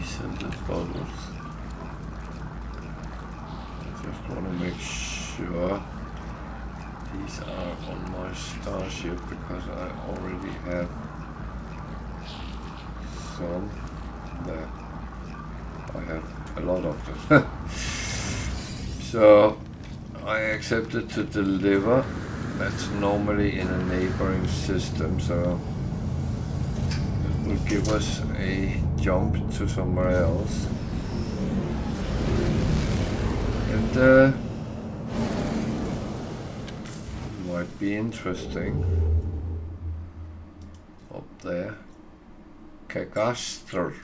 descended bottles. I just want to make sure these are on my starship because I already have some there. I have a lot of them. So I accepted to deliver. That's normally in a neighboring system, so it will give us a jump to somewhere else. And might be interesting up there. Kagaster.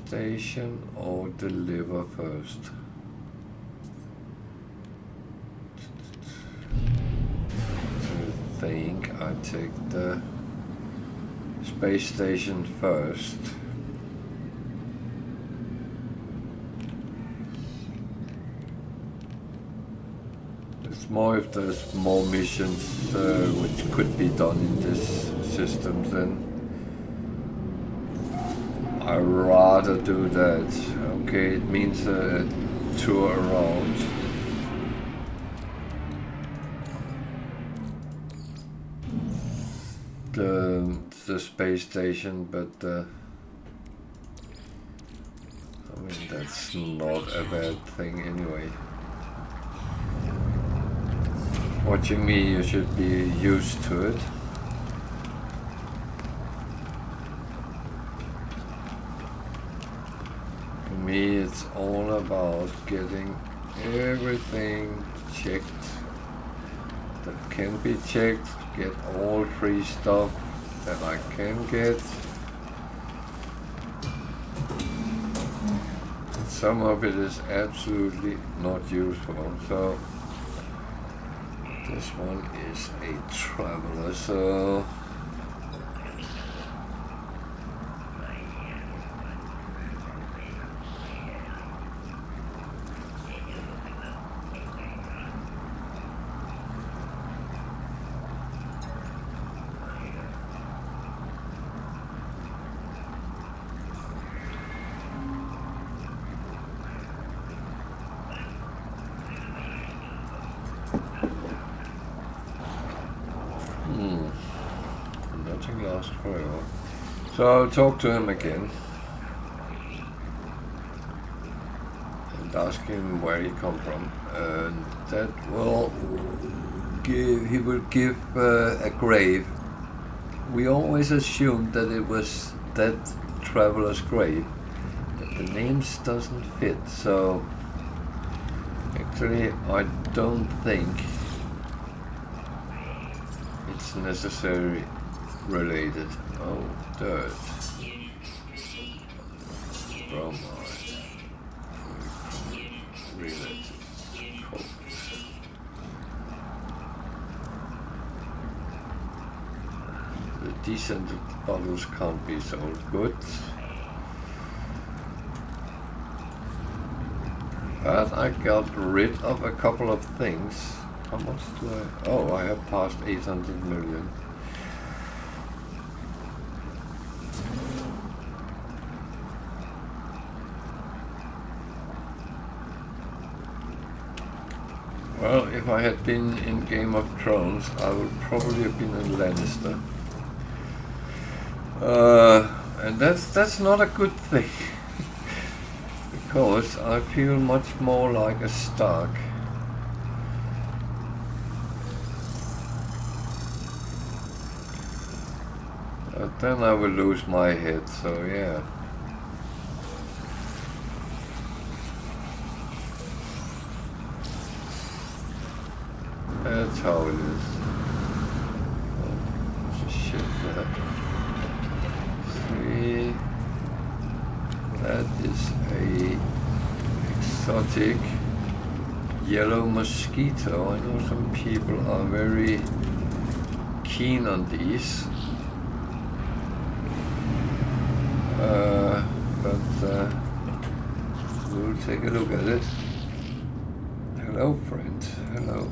Station or deliver first? I think I take the space station first. It's more if there's more missions which could be done in this system then. I'd rather do that. Okay, it means a tour around. The space station, but I mean that's not a bad thing anyway. Watching me, you should be used to it. Me, it's all about getting everything checked that can be checked, get all free stuff that I can get. And some of it is absolutely not useful, so this one is a traveler, so so I'll talk to him again and ask him where he come from, and that will give, he will give a grave. We always assumed that it was that traveler's grave, but the names doesn't fit, so actually I don't think it's necessarily related. Oh, dirt. Bromide. Related. The descended bottles can't be sold. Good. But I got rid of a couple of things. How much do I... Oh, I have passed 800 million. Well, if I had been in Game of Thrones, I would probably have been a Lannister. And that's not a good thing. Because I feel much more like a Stark. But then I will lose my head, so yeah. That's how it is. Oh, there's a ship there. 3. that is a exotic yellow mosquito. I know some people are very keen on these, but we'll take a look at it. Hello, friend. Hello.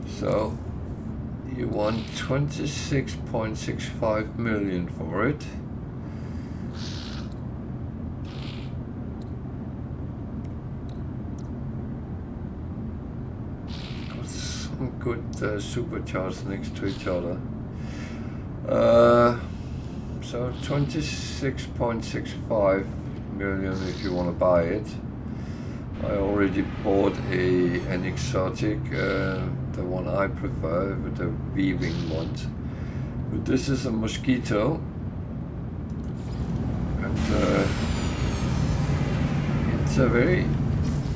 So you want 26.65 million for it. Got some good superchargers next to each other. So 26.65 million if you want to buy it. I already bought an exotic, the one I prefer, with the weaving ones. But this is a mosquito, and it's a very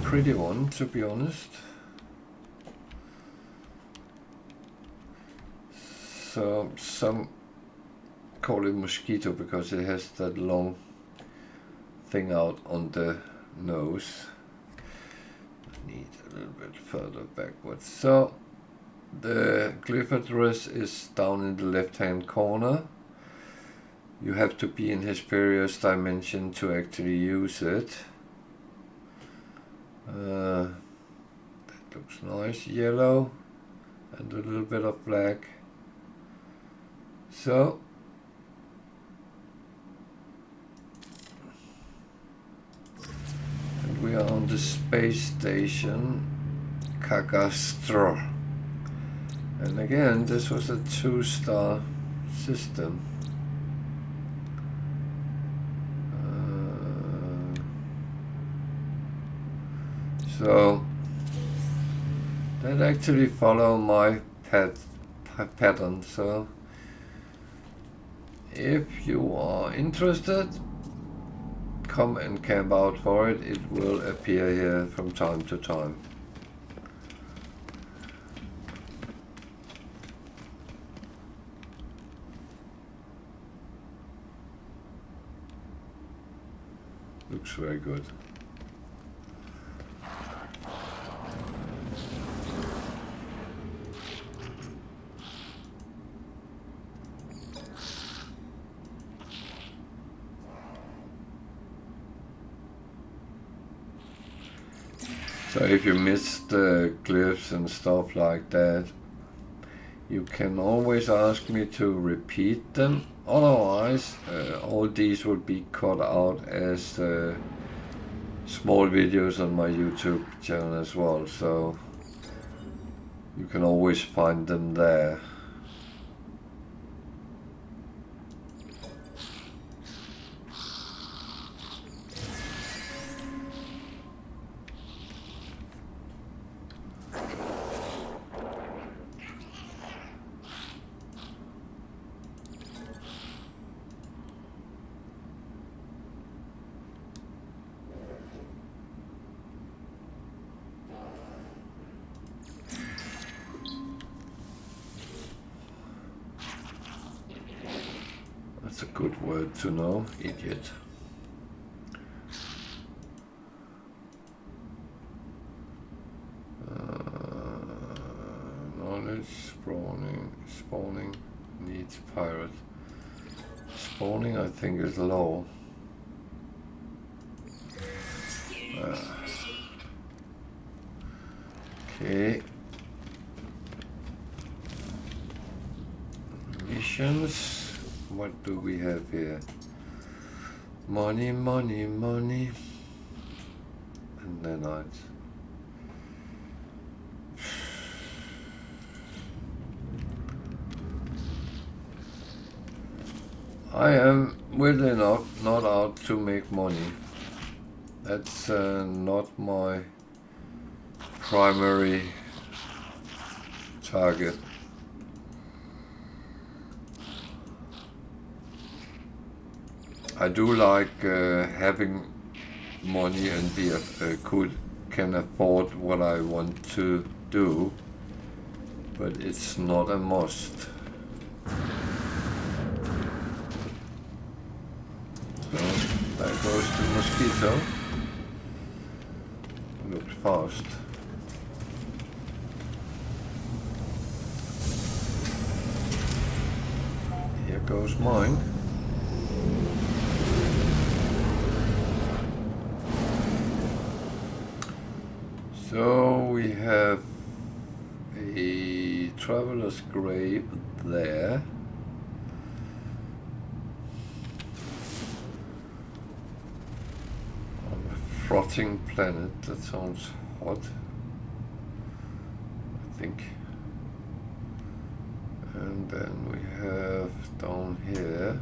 pretty one, to be honest. So some call it mosquito because it has that long thing out on the nose. Need a little bit further backwards. So the glyph address is down in the left hand corner. You have to be in Hesperius Dimension to actually use it. That looks nice, yellow and a little bit of black. So we are on the space station Cagastro, and again this was a 2-star system. So that actually follow my pattern. So if you are interested, come and camp out for it. It will appear here from time to time. Looks very good. So if you missed the glyphs and stuff like that, you can always ask me to repeat them. Otherwise, all these will be cut out as small videos on my YouTube channel as well. So you can always find them there. That's a good word to know, idiot. Knowledge, spawning needs pirate. Spawning I think is low. Okay. Missions. What do we have here? Money, money, money. And then I am really not out to make money. That's not my primary target. I do like having money and can afford what I want to do, but it's not a must. So there mosquito. Looks fast. Here goes mine. So we have a traveler's grave there. On a frotting planet, that sounds hot, I think. And then we have down here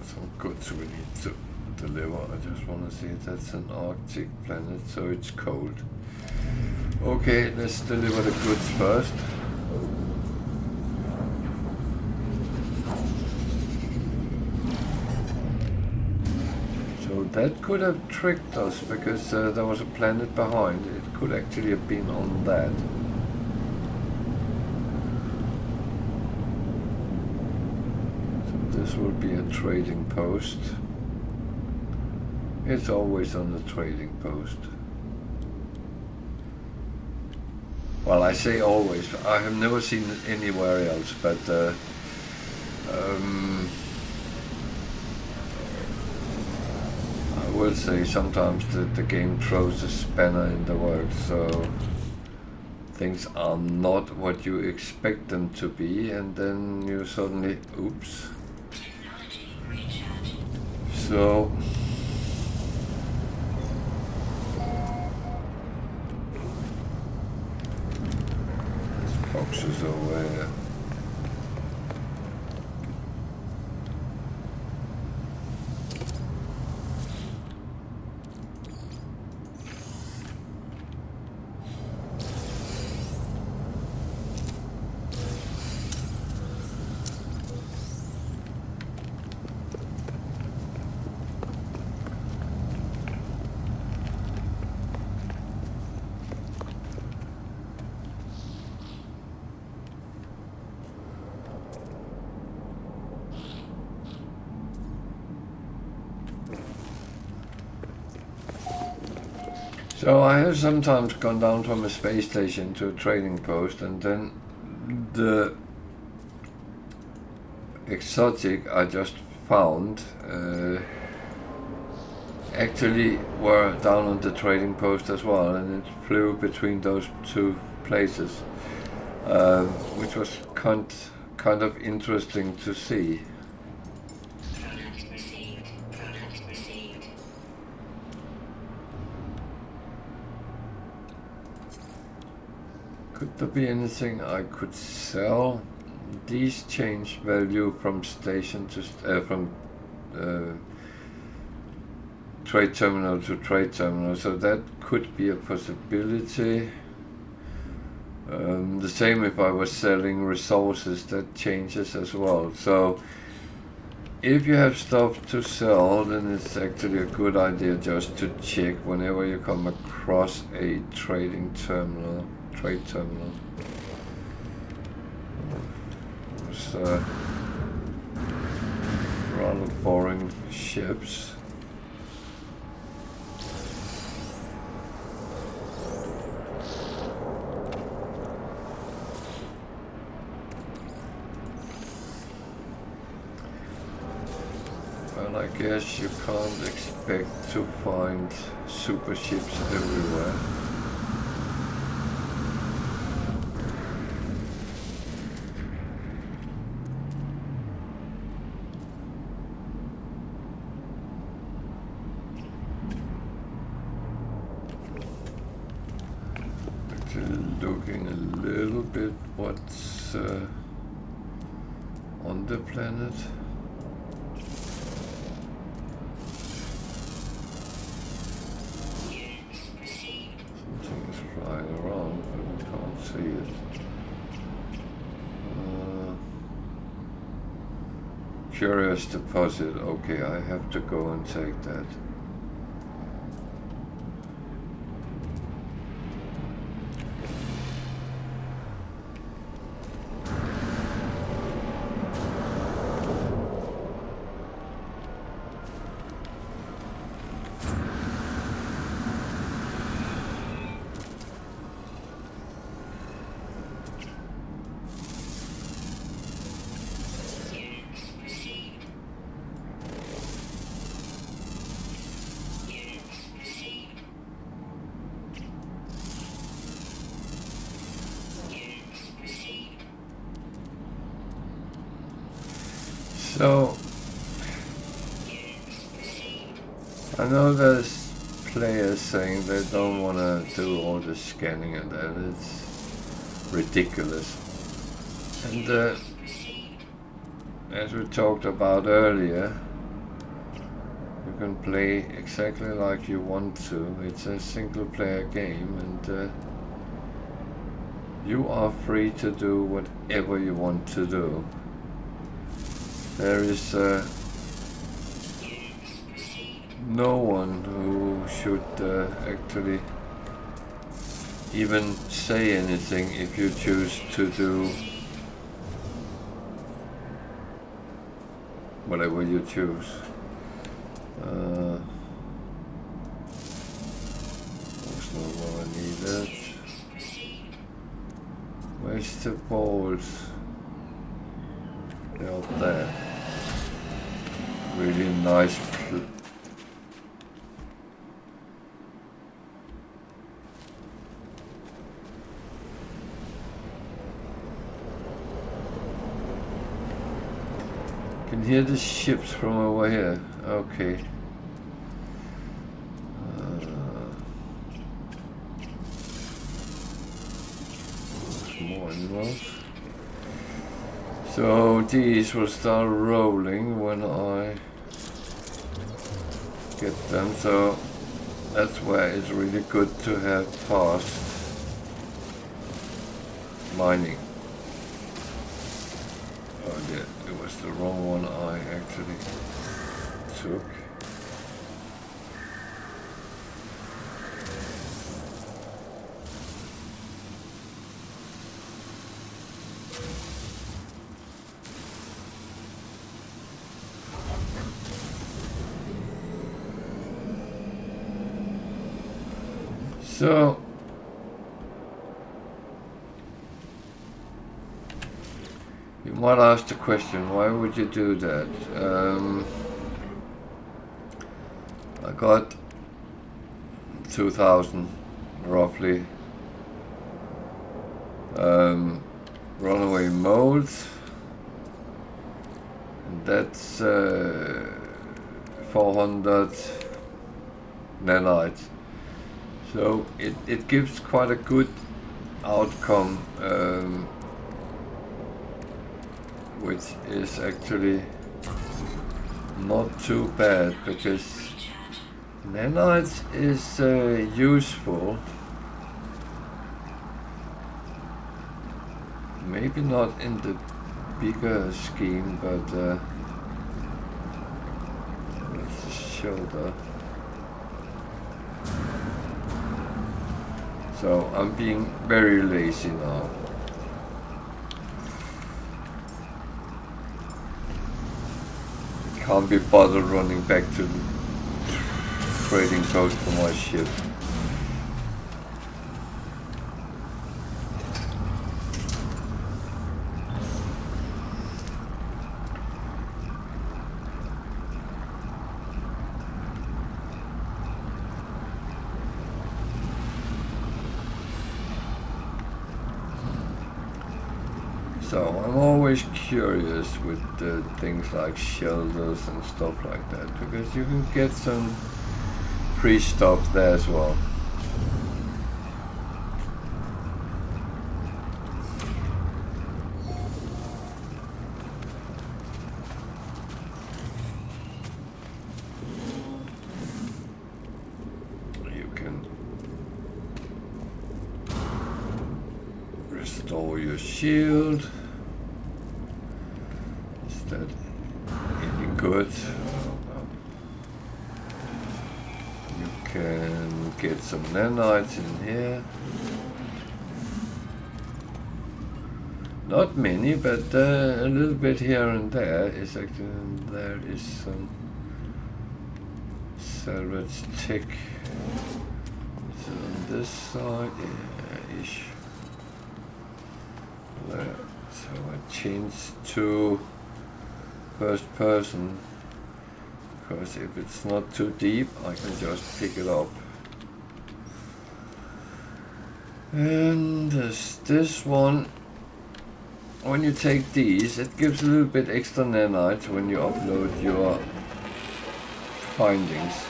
some goods we need to deliver. I just want to see if that's an Arctic planet, so it's cold. Okay, let's deliver the goods first. So that could have tricked us because there was a planet behind. It could actually have been on that. So this will be a trading post. It's always on the trading post. Well, I say always. I have never seen it anywhere else, but I will say sometimes the game throws a spanner in the works, so things are not what you expect them to be, and then you suddenly, oops. So boxes over here. So I have sometimes gone down from a space station to a trading post, and then the exotic I just found actually were down on the trading post as well, and it flew between those two places, which was kind of interesting to see. Could there be anything I could sell? These change value from station to trade terminal to trade terminal, so that could be a possibility. The same if I was selling resources, that changes as well. So if you have stuff to sell, then it's actually a good idea just to check whenever you come across a trade terminal. It's rather boring ships. Well, I guess you can't expect to find super ships everywhere. Looking a little bit what's on the planet. Something is flying around, but we can't see it. Curious deposit. Okay, I have to go and take that. So I know there's players saying they don't want to do all the scanning and that. It's ridiculous. And as we talked about earlier, you can play exactly like you want to. It's a single player game, and you are free to do whatever you want to do. There is no one who should actually even say anything if you choose to do whatever you choose. There's not what I needed. Where's the balls? They're up there. Really nice. Can hear the ships from over here. Okay. More animals. So these will start rolling when I get them. So that's where it's really good to have fast mining. Oh yeah, it was the wrong one I actually took. So you might ask the question, why would you do that? I got 2,000 roughly runaway moles, and that's 400 nanites. So it gives quite a good outcome, which is actually not too bad, because nanites is useful, maybe not in the bigger scheme, but let's just show that. So I'm being very lazy now. Can't be bothered running back to the trading post for my ship. So I'm always curious with things like shelters and stuff like that, because you can get some free stuff there as well. You can restore your shield. Is that any good? You can get some nanites in here. Not many, but a little bit here and there is actually, there is some salvage tick. So on this side, yeah, ish. There. So I changed to first person, because if it's not too deep, I can just pick it up. And there's this one. when you take these, it gives a little bit extra nanites when you upload your findings.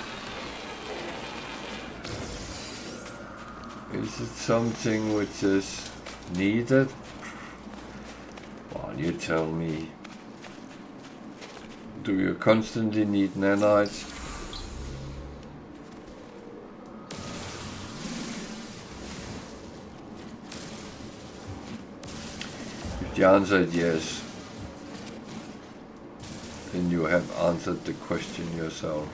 Is it something which is needed? Well, you tell me. Do you constantly need nanites? If the answer is yes, then you have answered the question yourself.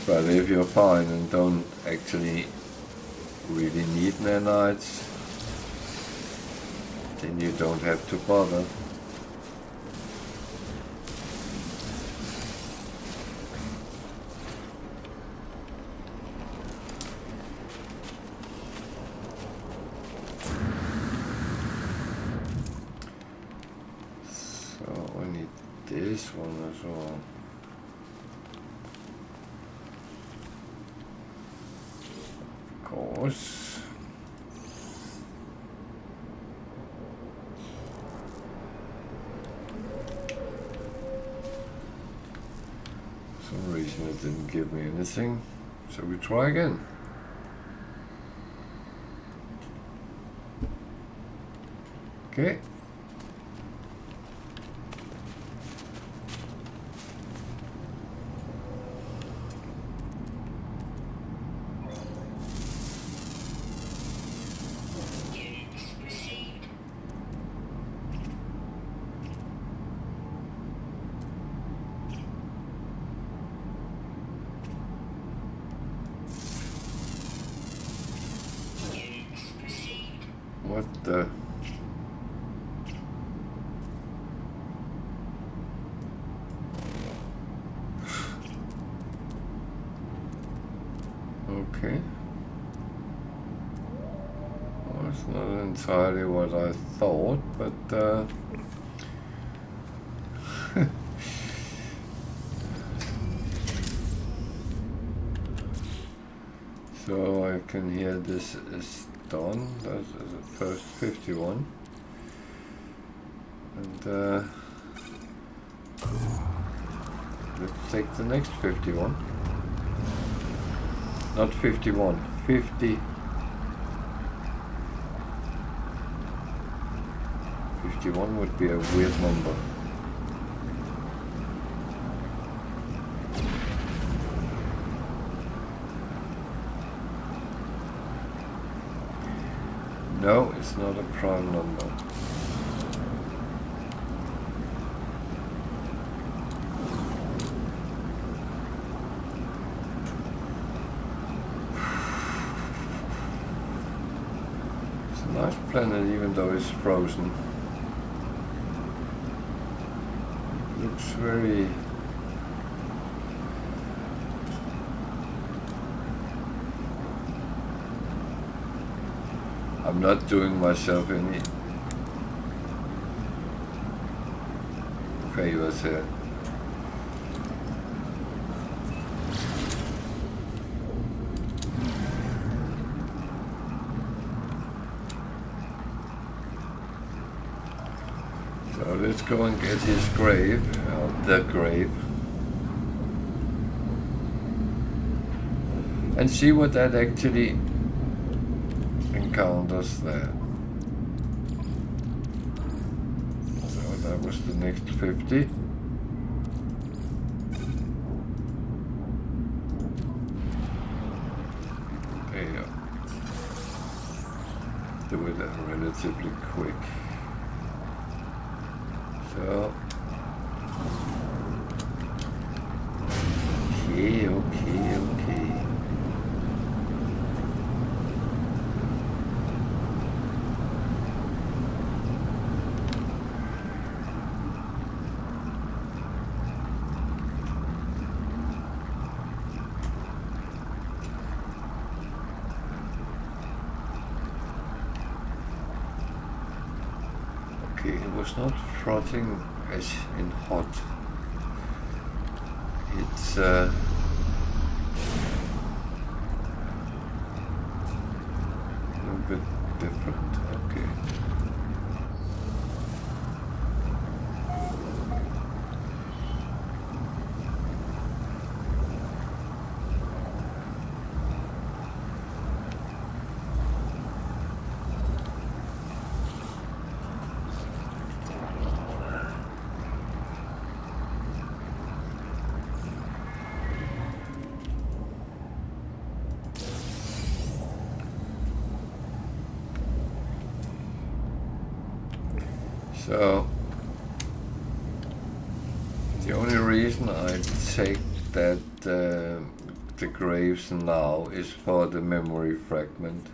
But if you're fine and don't actually really need nanites, then you don't have to bother. So I need this one as well. Course. For some reason it didn't give me anything, so we try again. Okay. What the? Okay. Well, it's not entirely what I thought, but so I can hear this is done. That's the first 51, and let's take the next 51. Not 51, 50. 51 would be a weird number. No, it's not a prime number. It's a nice planet even though it's frozen. It looks very... I'm not doing myself any favors here. So let's go and get his grave, the grave, and see what that actually encounters there. So that was the next 50. There you go. Do it relatively quick. So okay. Okay, it was not frothing as in hot. it's a bit different. Okay. So the only reason I take that the graves now is for the memory fragment.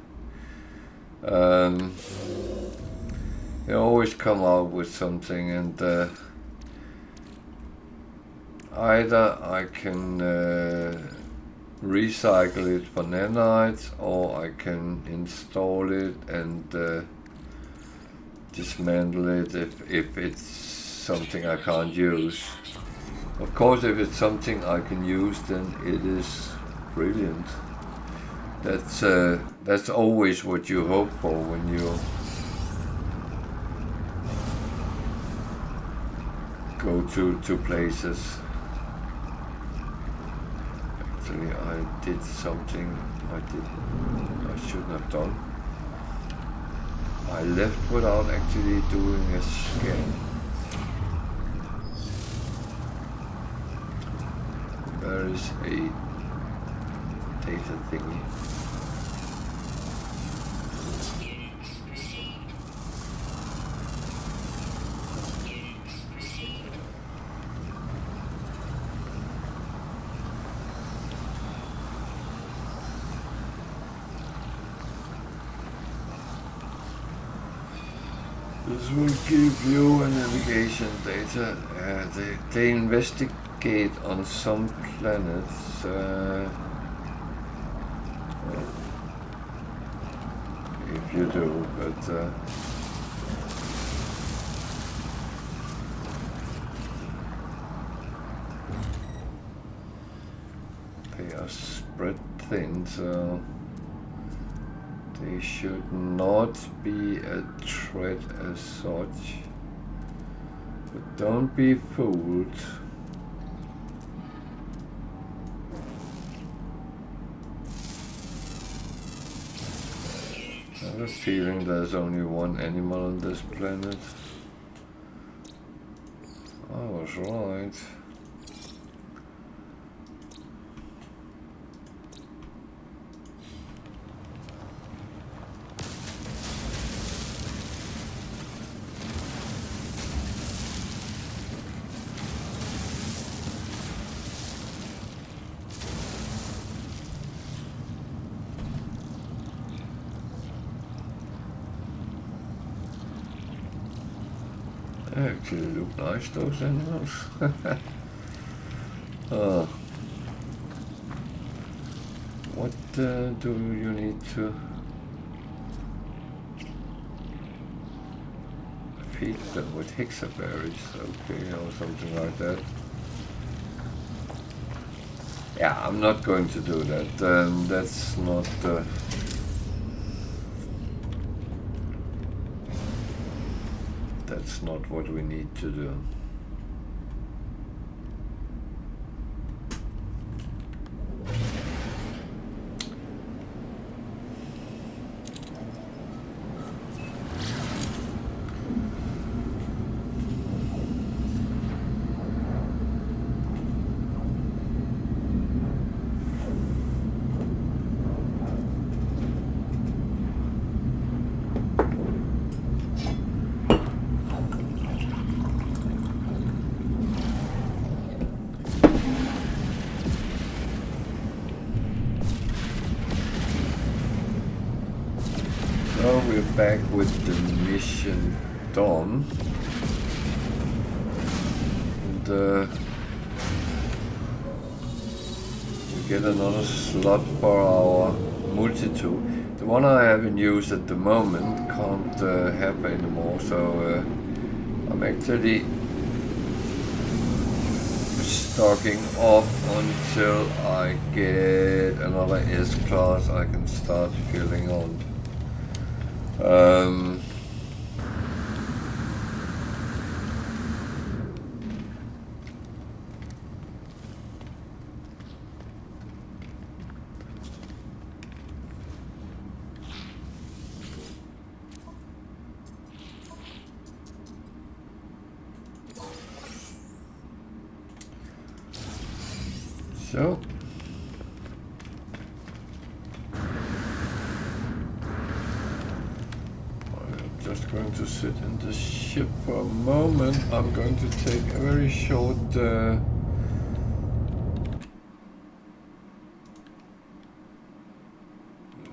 They always come out with something, and either I can recycle it for nanites, or I can install it and dismantle it if it's something I can't use. Of course, if it's something I can use, then it is brilliant. That's always what you hope for when you go to places. Actually, I did something I shouldn't have done. I left without actually doing a scan. There is a data thingy. This will give you a navigation data. They investigate on some planets. If you do, but they are spread thin, so they should not be a threat as such. But don't be fooled. I have a feeling there's only one animal on this planet. I was right. They actually look nice, those animals. What do you need to feed them with hexaberries? Okay, or something like that. Yeah, I'm not going to do that. That's not... That's not what we need to do. Back with the mission done, and we get another slot for our multi-tool. The one I have in use at the moment can't have anymore, so I'm actually docking off until I get another S-Class I can start filling on. So I'm just going to sit in the ship for a moment. I'm going to take a very short no,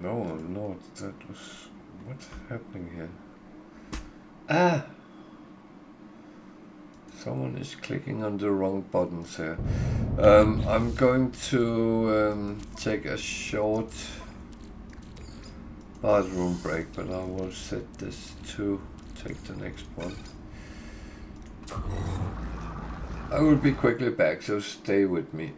I'm not. That was... what's happening here? Ah! Someone is clicking on the wrong buttons here. I'm going to take a short bathroom break, but I will set this to take the next one. I will be quickly back, so stay with me.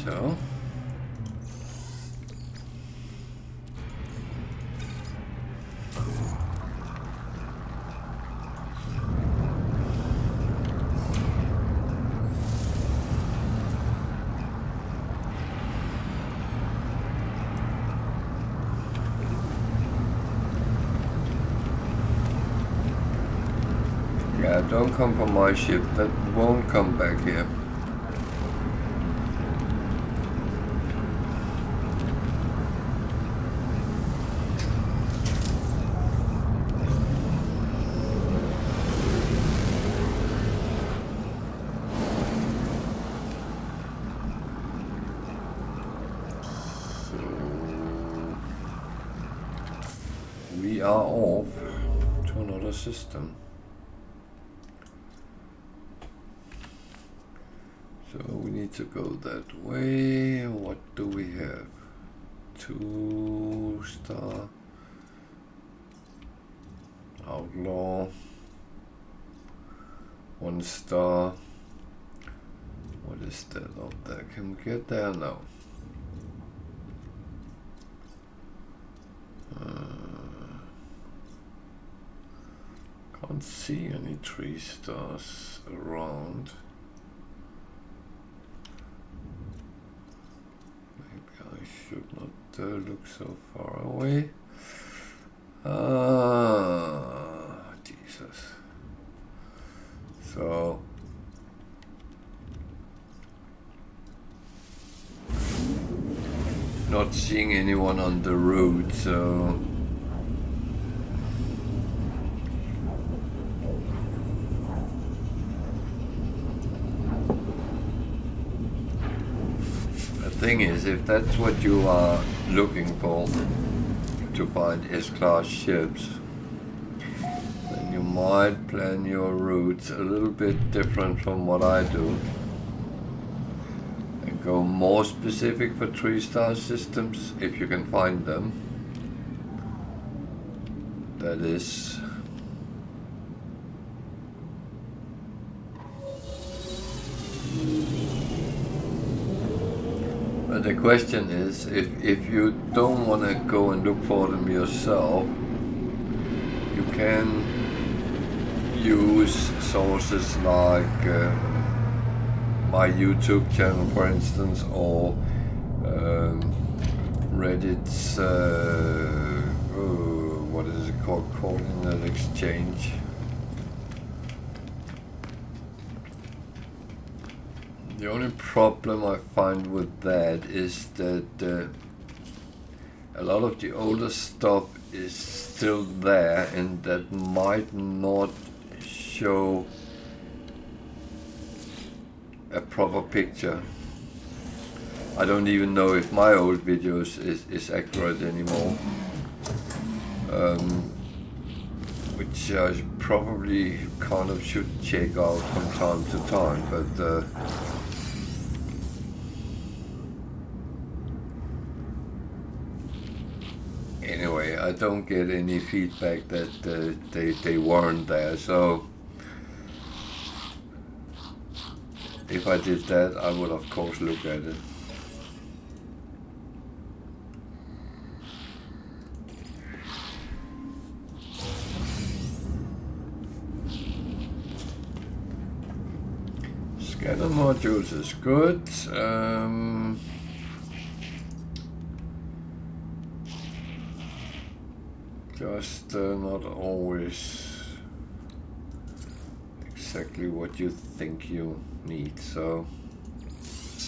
So yeah, don't come from my ship. That won't come back here. We are off to another system. So we need to go that way. What do we have? 2-star outlaw, 1-star. What is that up there? Can we get there now? Can't see any 3-stars around. Maybe I should not look so far away. Jesus. So not seeing anyone on the route, so the thing is, if that's what you are looking for, to find S-class ships, then you might plan your routes a little bit different from what I do and go more specific for 3-star systems if you can find them. That is. But the question is, if you don't want to go and look for them yourself, you can use sources like my YouTube channel, for instance, or Reddit's, what is it called, coordinate exchange. The only problem I find with that is that a lot of the older stuff is still there, and that might not show a proper picture. I don't even know if my old videos is accurate anymore, which I probably kind of should check out from time to time, but anyway, I don't get any feedback that they weren't there, so if I did that, I would of course look at it. Scanner modules is good. Just not always exactly what you think you need, so.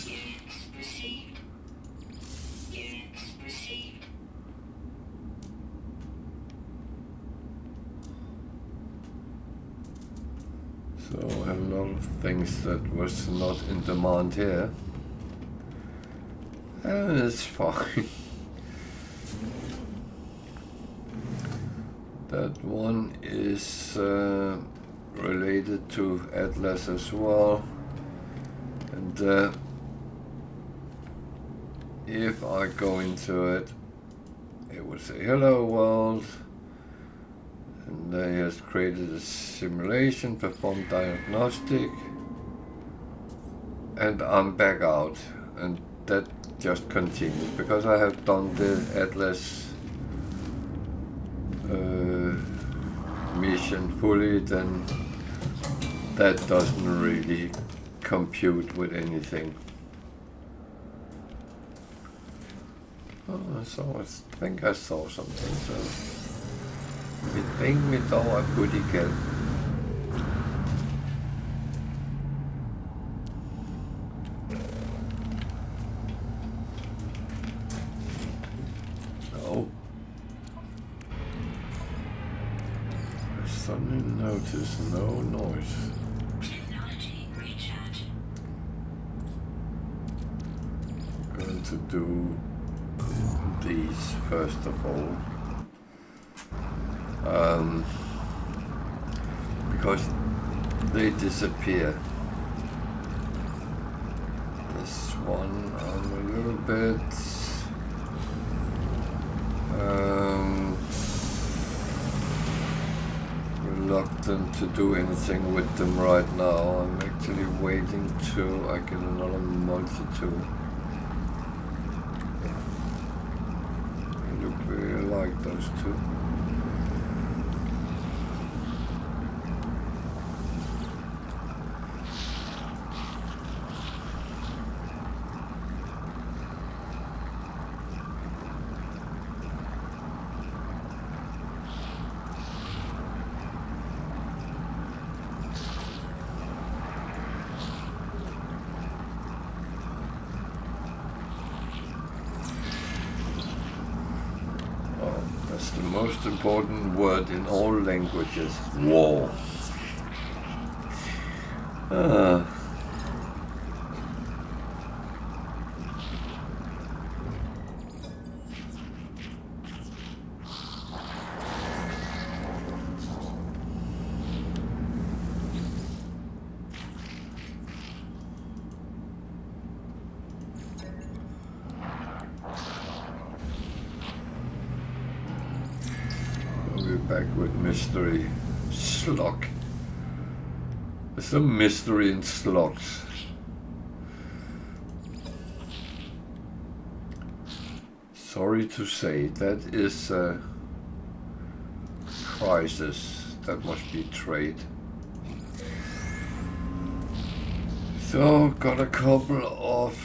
Units received. Units received. So a lot of things that was not in demand here, and it's fine. That one is related to Atlas as well, and if I go into it, it will say hello world, and they has created a simulation, performed diagnostic, and I'm back out, and that just continues because I have done the Atlas mission fully. Then that doesn't really compute with anything. Oh, I think I saw something, så vi tænkte mit over på de kan. No. I suddenly notice no noise. Technology recharge. I'm going to do these first of all. Because they disappear. This one I'm a little bit reluctant to do anything with them right now. I'm actually waiting till I get another multitude. I look really like those two. most important word in all languages. War. Back with mystery slug. There's some mystery in slugs. Sorry to say, that is a crisis. That must be trade. So, got a couple of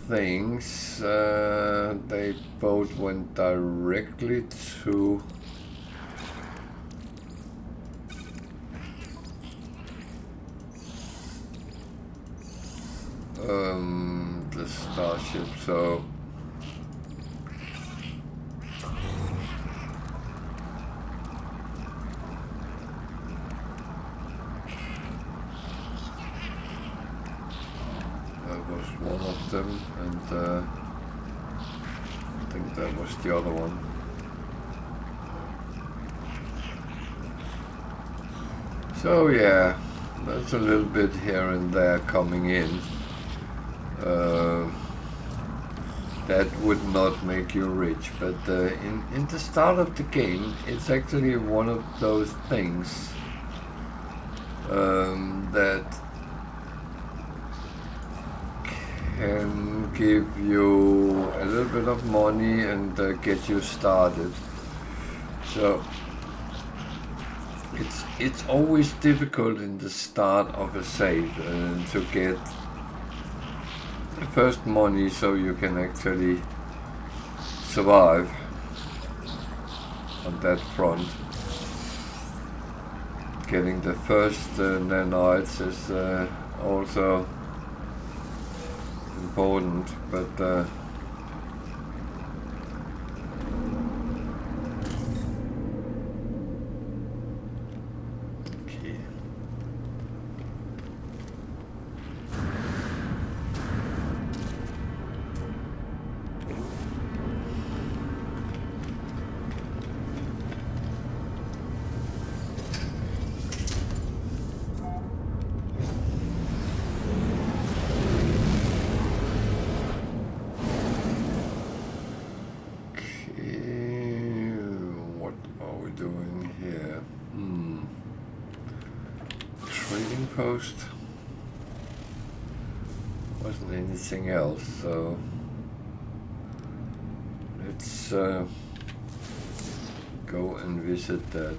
things. They both went directly to the starship, so that was one of them, and I think that was the other one. So yeah, that's a little bit here and there coming in. That would not make you rich, but in the start of the game, it's actually one of those things that can give you a little bit of money and get you started. So it's always difficult in the start of a save to get the first money so you can actually survive on that front. Getting the first nanites is also important, but post wasn't anything else, so let's go and visit that.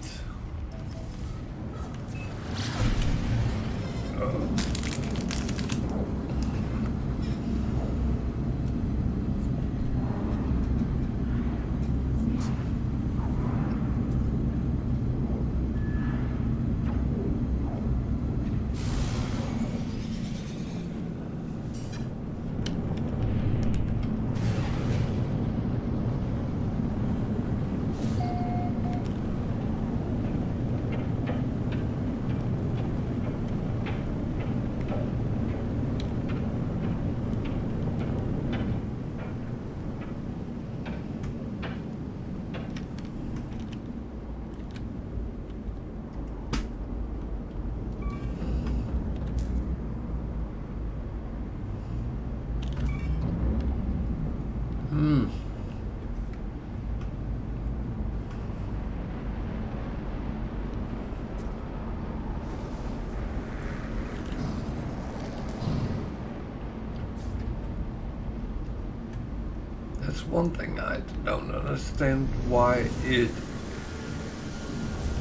That's one thing I don't understand, why it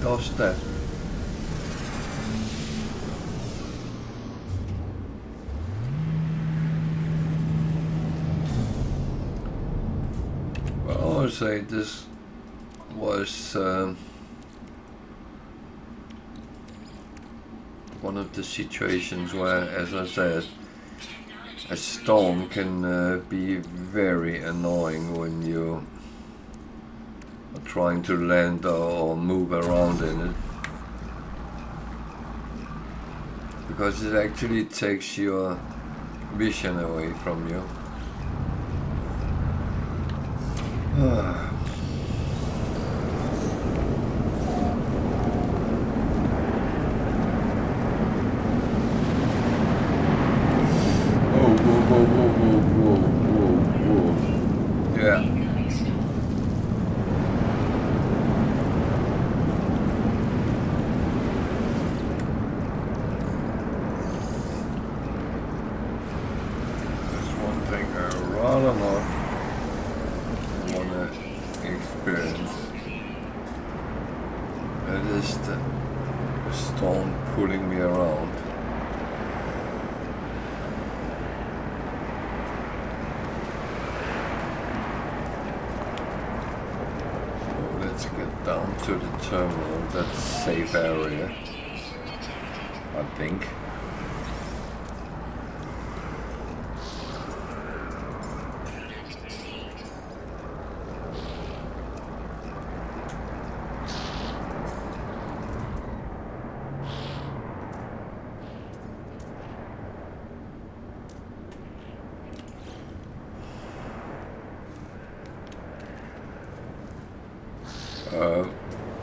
does that. Well, I would say this was one of the situations where, as I said, a storm can be very annoying when you trying to land or move around in it, because it actually takes your vision away from you. Yeah. There's one thing I rather not want to experience. That is the storm pulling me around. Let's get down to the terminal, that safe area, I think.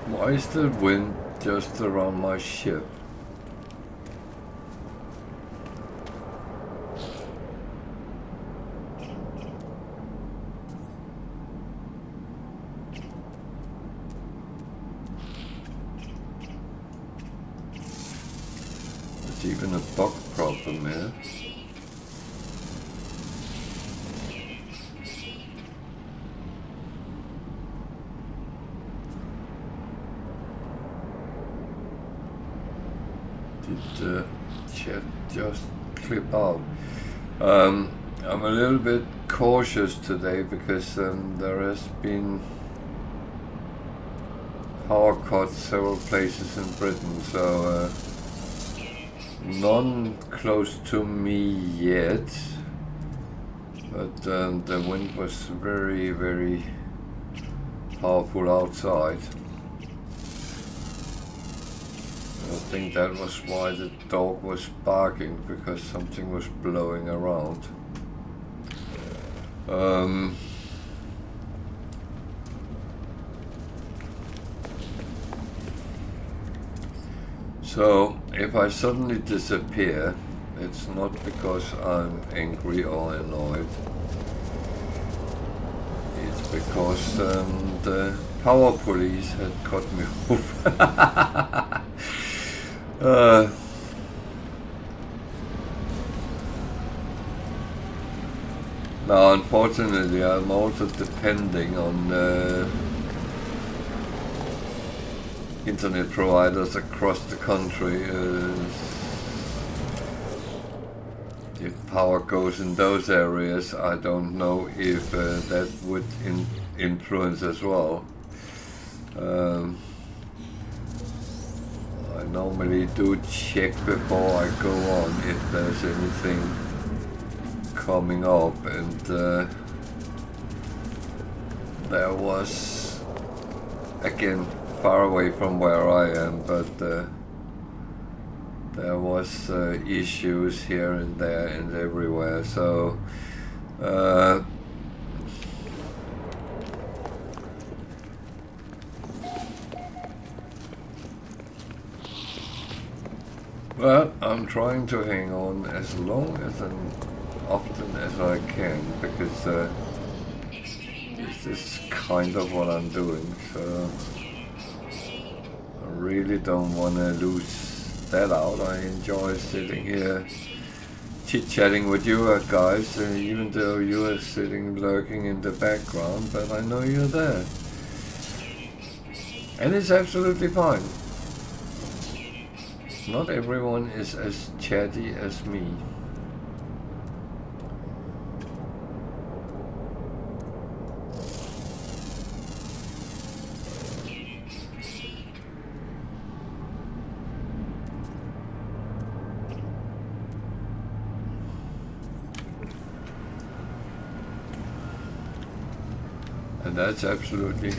Why is the wind just around my ship? There's even a bug problem here. Did the chat just clip out? I'm a little bit cautious today because there has been power cuts several places in Britain, so none close to me yet, but the wind was very, very powerful outside. I think that was why the dog was barking, because something was blowing around. So if I suddenly disappear, it's not because I'm angry or annoyed. It's because the power police had cut me off. Now, unfortunately, I'm also depending on internet providers across the country. If power goes in those areas, I don't know if that would influence as well. I normally do check before I go on if there's anything coming up, and there was, again, far away from where I am, but there was issues here and there and everywhere, so but I'm trying to hang on as long as and often as I can, because this is kind of what I'm doing, so I really don't want to lose that out. I enjoy sitting here chit-chatting with you guys, even though you are sitting lurking in the background, but I know you're there. And it's absolutely fine. Not everyone is as chatty as me. And that's absolutely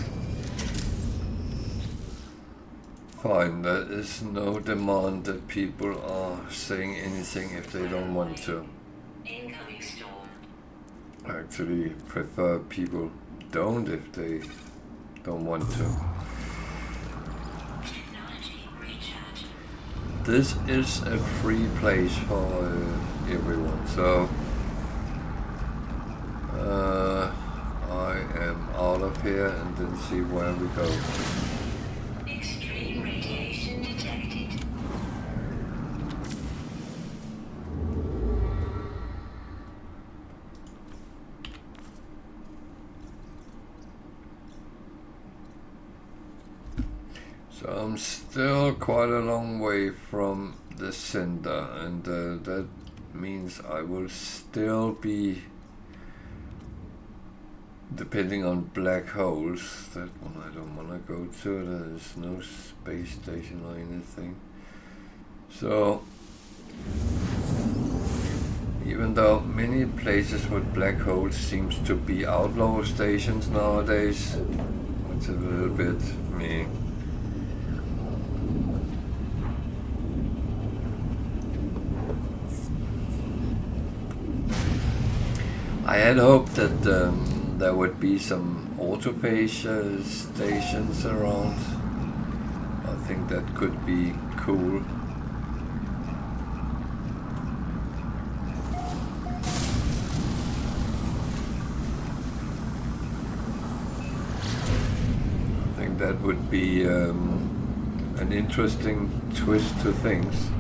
fine. There is no demand that people are saying anything if they don't want to. Incoming storm. I actually prefer people don't if they don't want to. Technology recharge. This is a free place for everyone, so I am out of here and then see where we go. Extreme radiation detected. So I'm still quite a long way from the center, and that means I will still be depending on black holes. That one I don't want to go to. There is no space station or anything. So even though many places with black holes seems to be outlaw stations nowadays, it's a little bit me. I had hoped that there would be some autophagy stations around. I think that could be cool. I think that would be an interesting twist to things.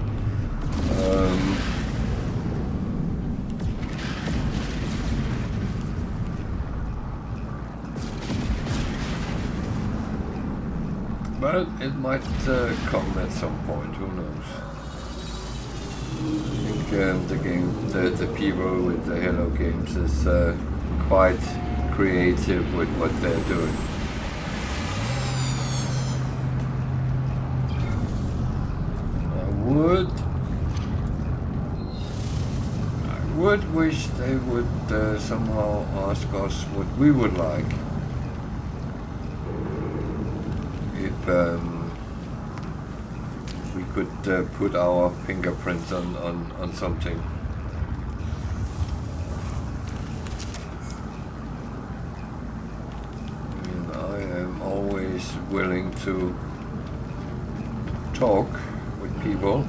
But it might come at some point, who knows. I think the people with the Hello Games is quite creative with what they're doing. I would wish they would somehow ask us what we would like. We could put our fingerprints on something. And I am always willing to talk with people.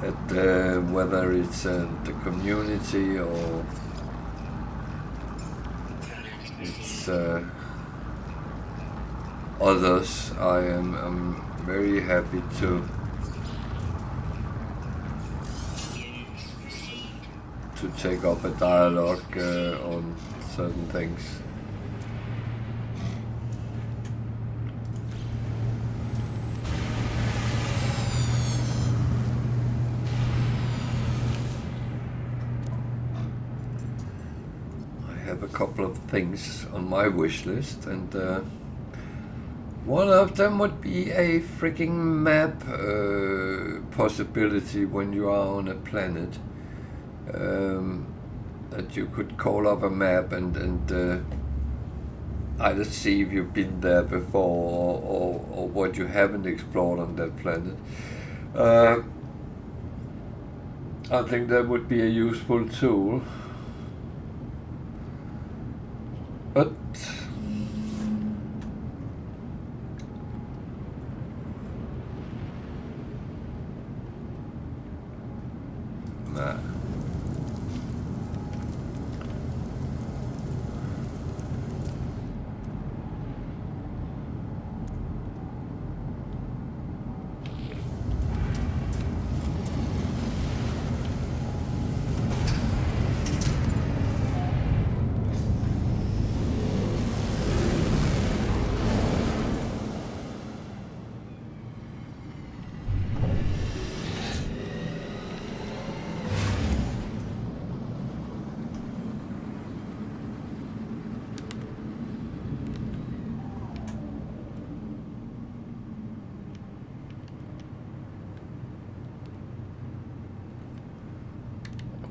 That whether it's the community or it's others, I'm very happy to take up a dialogue on certain things. I have a couple of things on my wish list, and one of them would be a freaking map possibility when you are on a planet. That you could call up a map and either see if you've been there before or what you haven't explored on that planet. I think that would be a useful tool. But nah.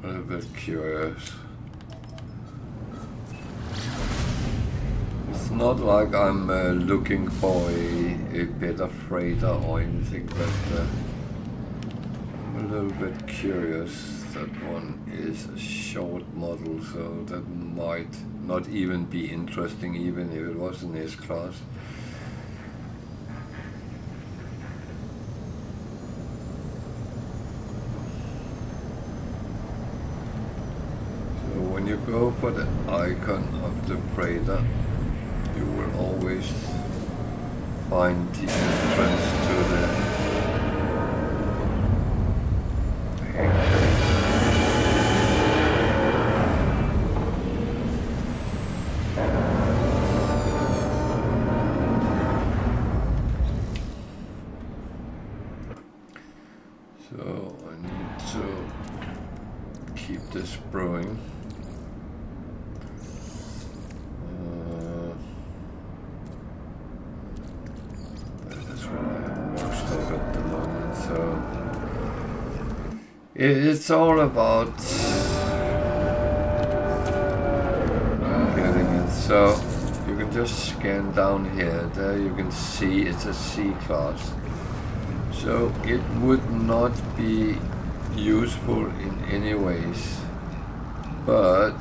I'm a bit curious. It's not like I'm looking for a better freighter or anything, but I'm a little bit curious. That one is a short model, so that might not even be interesting, even if it was an S-class. So when you go for the icon of the freighter, you will always find the entrance to the so I need to keep this brewing. It's all about getting it. So you can just scan down here. There you can see it's a C-class. So it would not be useful in any ways. But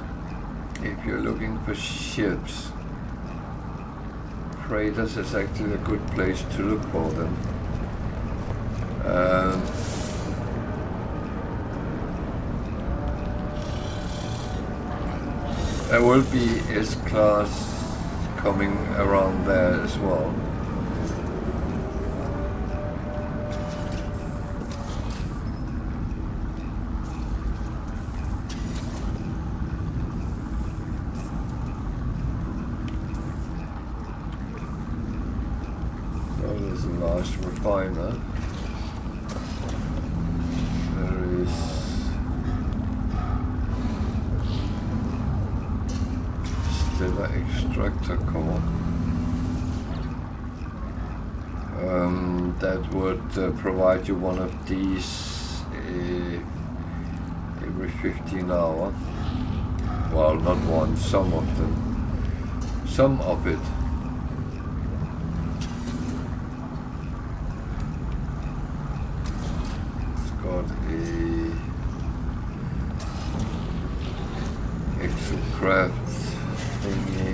if you're looking for ships, freighters is actually a good place to look for them. There will be S-class coming around there as well. So there's a large refiner. There is extractor core that would provide you one of these every 15 hours. Well, not one, some of them. Some of it. It's got a exocraft thingy.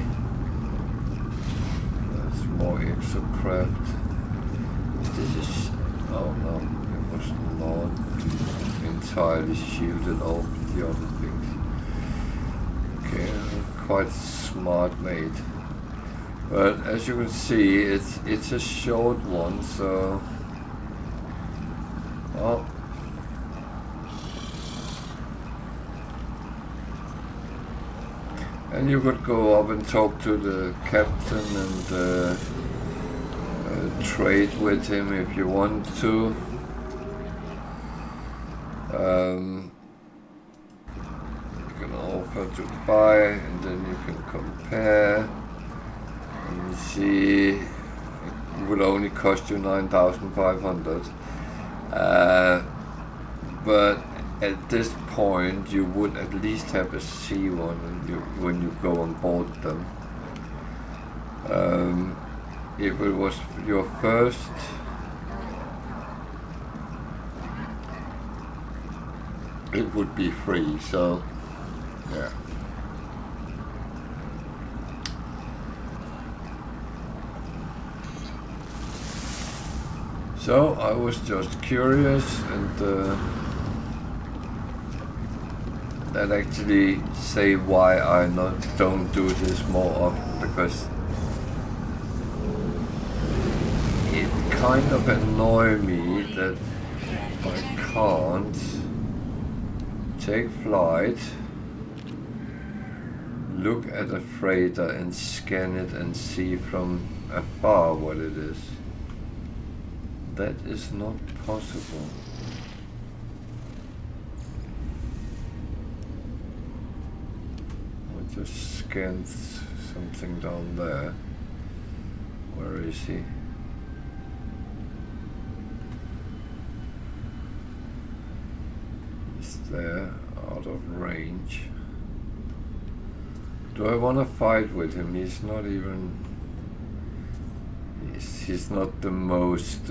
That's more exocraft. This is, oh no, it was not entirely shielded off the other things. Okay, quite smart made. But as you can see, it's a short one, so well, and you could go up and talk to the captain and trade with him if you want to. You can offer to buy, and then you can compare. And you see, it will only cost you 9,500. But at this point, you would at least have a C1 when you go on board them. If it was your first, it would be free. So, yeah. So I was just curious, and that actually say why I don't do this more often, because it kind of annoys me that I can't take flight, look at a freighter and scan it and see from afar what it is. That is not possible. I just scanned something down there. Where is he? He's there, out of range. Do I want to fight with him? He's not even he's not the most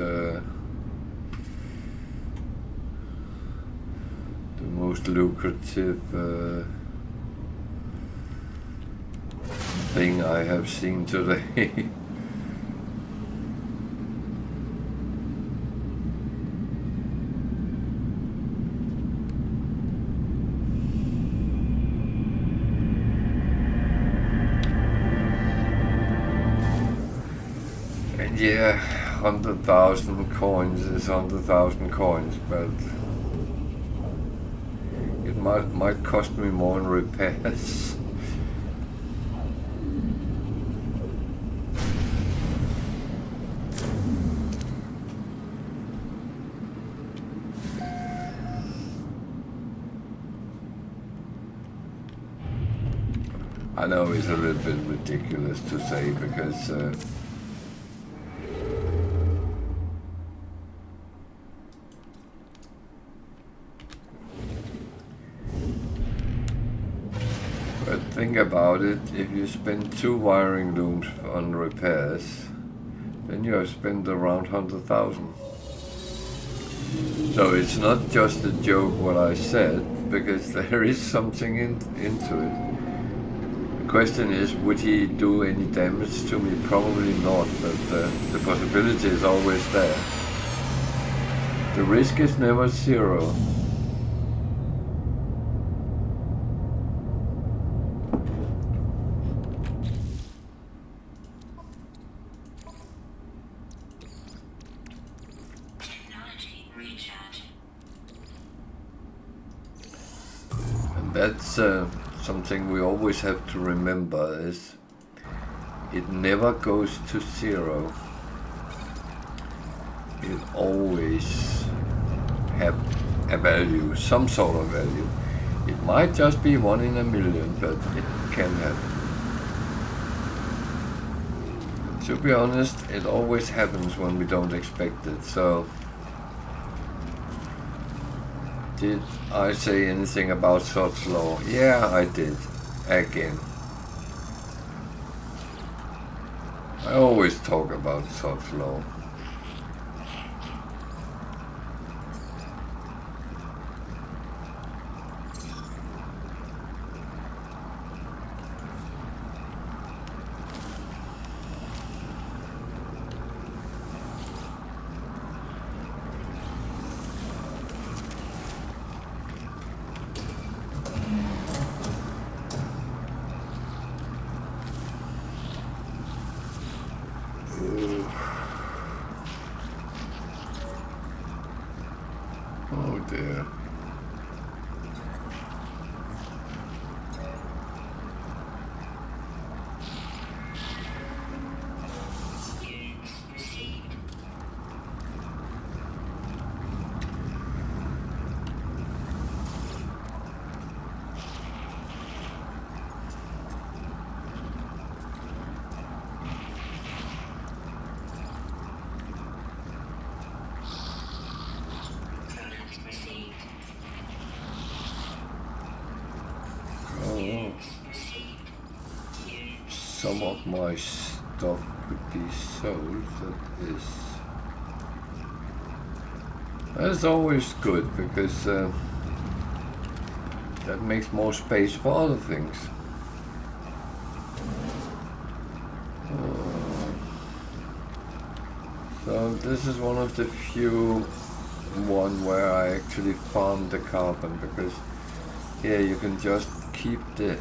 lucrative thing I have seen today. And yeah, 100,000 coins is 100,000 coins, but it might cost me more in repairs. I know it's a little bit ridiculous to say because but think about it, if you spend 2 wiring looms on repairs, then you have spent around 100,000. So it's not just a joke what I said, because there is something into it. The question is, would he do any damage to me? Probably not, but the possibility is always there. The risk is never zero. Technology recharge. And that's something we always have to remember, is it never goes to zero. It always have a value, some sort of value. It might just be 1 in a million, but it can happen. To be honest, it always happens when we don't expect it, so did I say anything about such law? Yeah, I did. Again. I always talk about such law. Oh dear. Units received. Product received. Oh, Units received. Units some of my stuff could be sold. That's always good, because that makes more space for other things. So this is one of the few where I actually farm the carbon, because here you can just keep the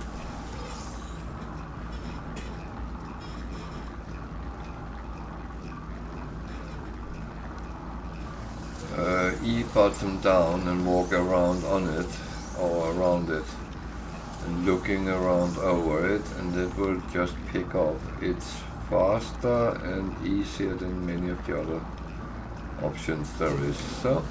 E-button down and walk around on it or around it and looking around over it, and it will just pick up. It's faster and easier than many of the other options there is. So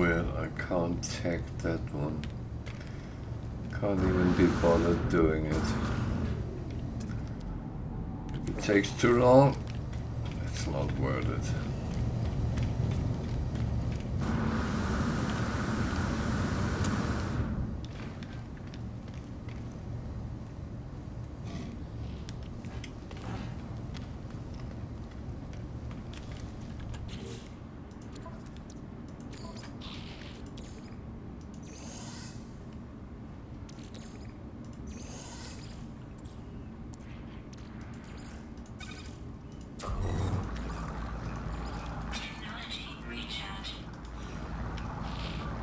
weird. I can't tag that one. Can't even be bothered doing it. If it takes too long, it's not worth it.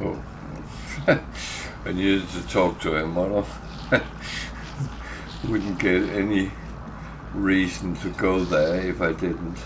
Oh, I needed to talk to him. I wouldn't get any reason to go there if I didn't.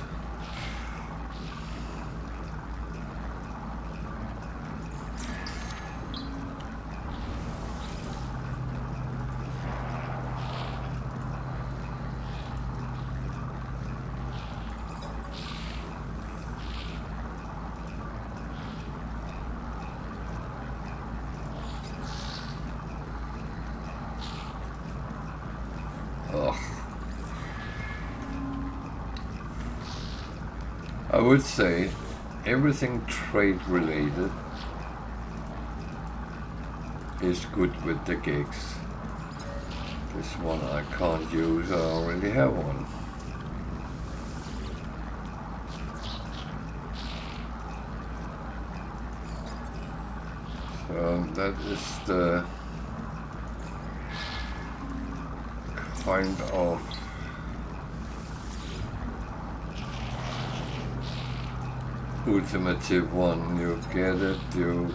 I would say everything trade related is good with the gigs. This one I can't use, I already have one. So that is the kind of ultimative one. You get it, you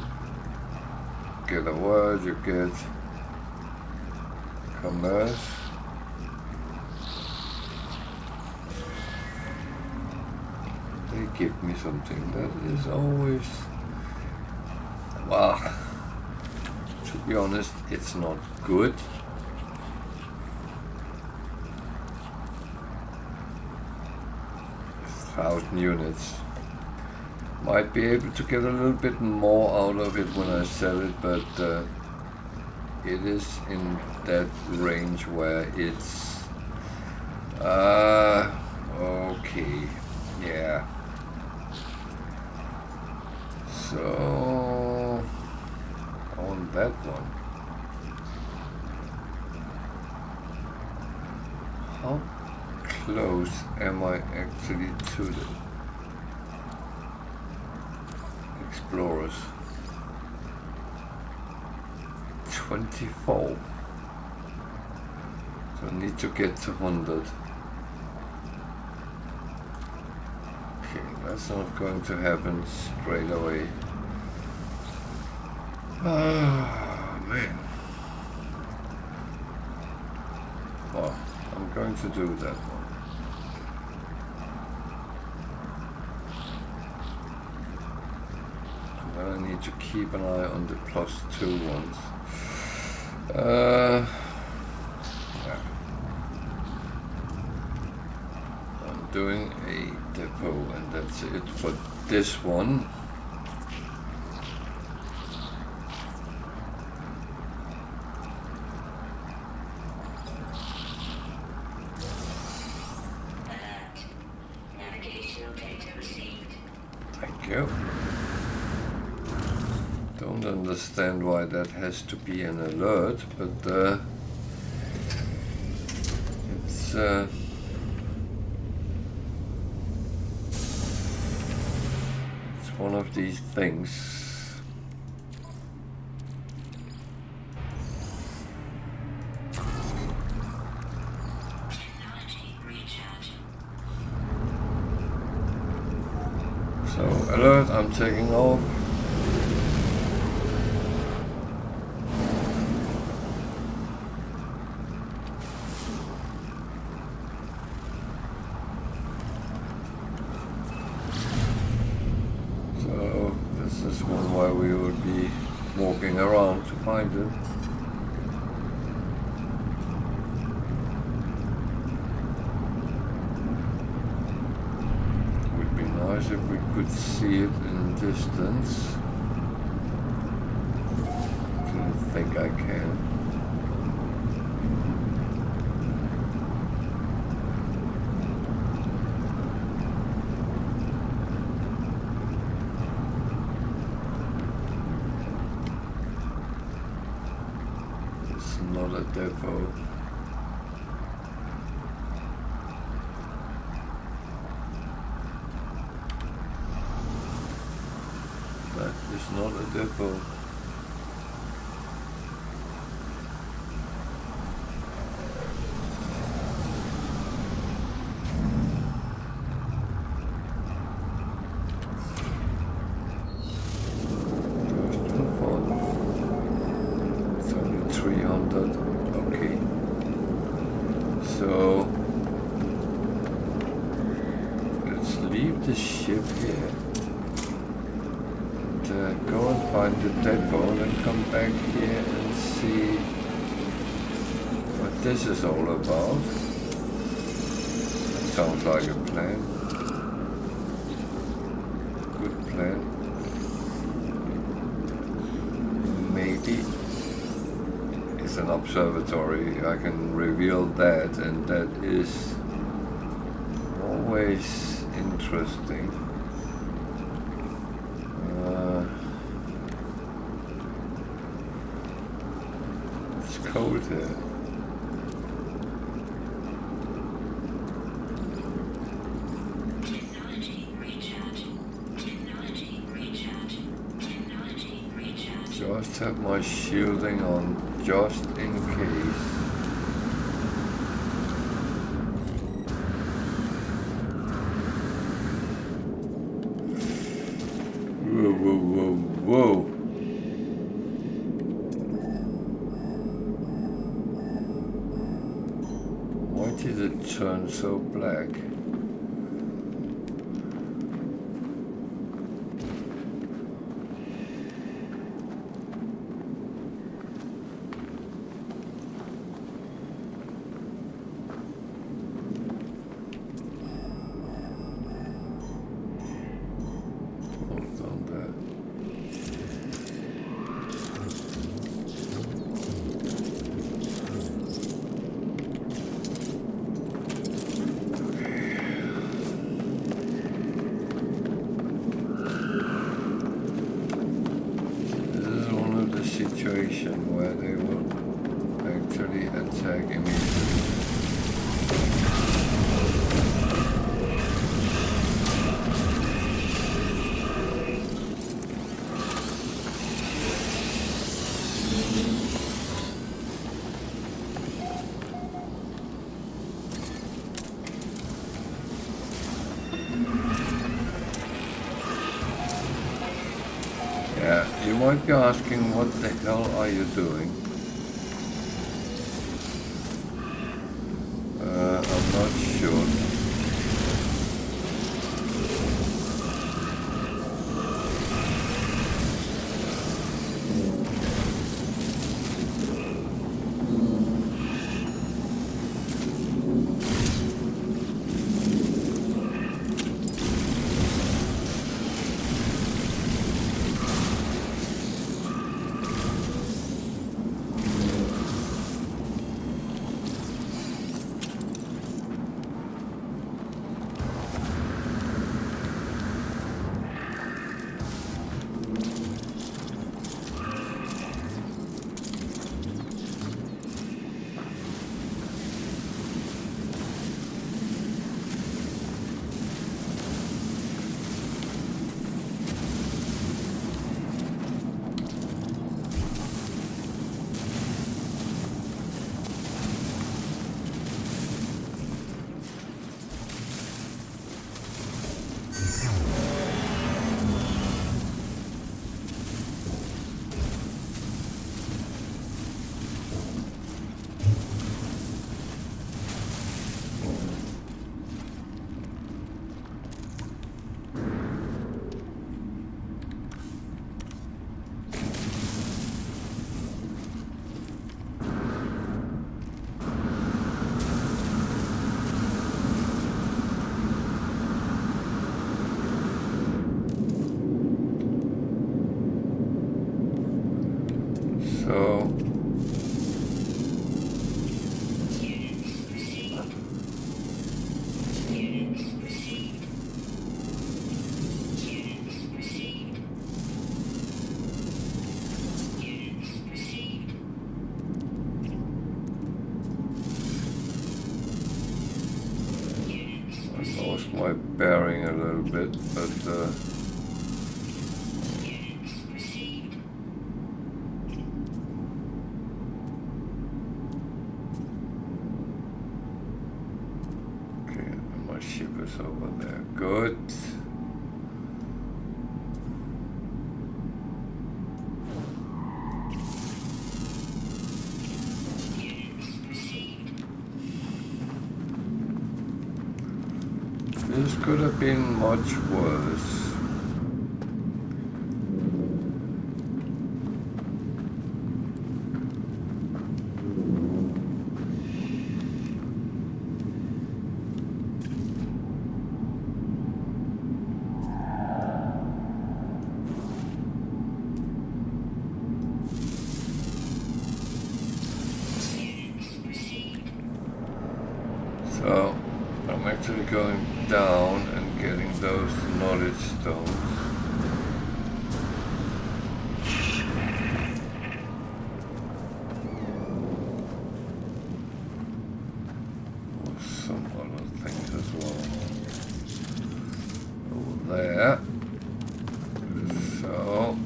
get a word, you get commerce. They give me something that is always, well, to be honest, it's not good. Thousand units. Might be able to get a little bit more out of it when I sell it, but it is in that range where it's okay, yeah. So on that one, how close am I actually to the explorers? 24. So I need to get to 100. Okay, that's not going to happen straight away. Oh man. Well, I'm going to do that one. I need to keep an eye on the +2 ones. Yeah. I'm doing a depot and that's it for this one. Navigational data received. Thank you. Don't understand why that has to be an alert, but it's one of these things. So alert, I'm taking off. Walking around to find it. Would be nice if we could see it in distance. think I can. It's not a depot. That is not a depot. The ship here and go and find the depot and come back here and see what this is all about. That sounds like a plan. Good plan. Maybe it's an observatory. I can reveal that, and that is always interesting. It's cold here. Technology recharge. Technology recharge. Technology recharge. Just have my shielding on, just in case. Whoa. Why did it turn so black? Where they will actually attack immediately. Yeah, you might be asking, what the hell are you doing? I'm not sure. So my bearing a little bit, but okay, my ship is over there. Good. This could have been much worse. So I'm actually going down and getting those knowledge stones. Or some other things as well. Over there. So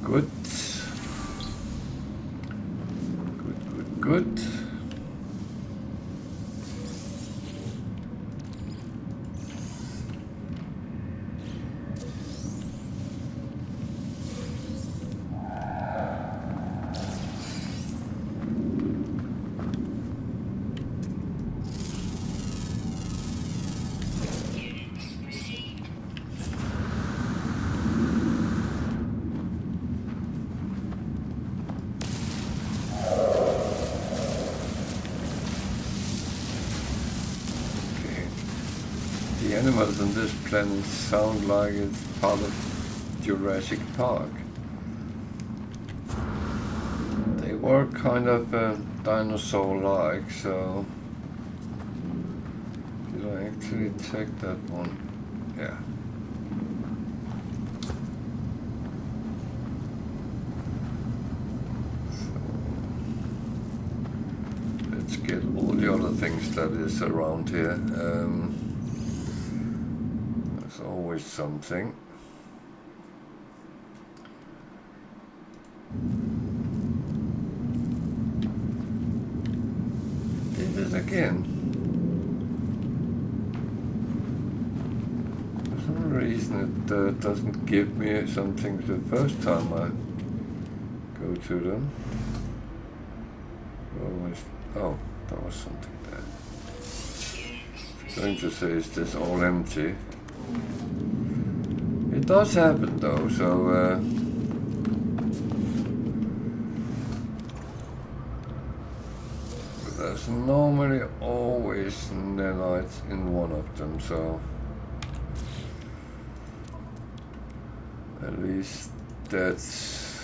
good. Good. The animals on this planet sound like it's part of Jurassic Park. They were kind of dinosaur-like, so did I actually check that one? Yeah. So let's get all the other things that is around here. Always something. Did it again. For some reason it doesn't give me something the first time I go to them. Always. Oh, there was something there. Going to say, is this all empty? It does happen though, so but there's normally always nanites in one of them, so at least that's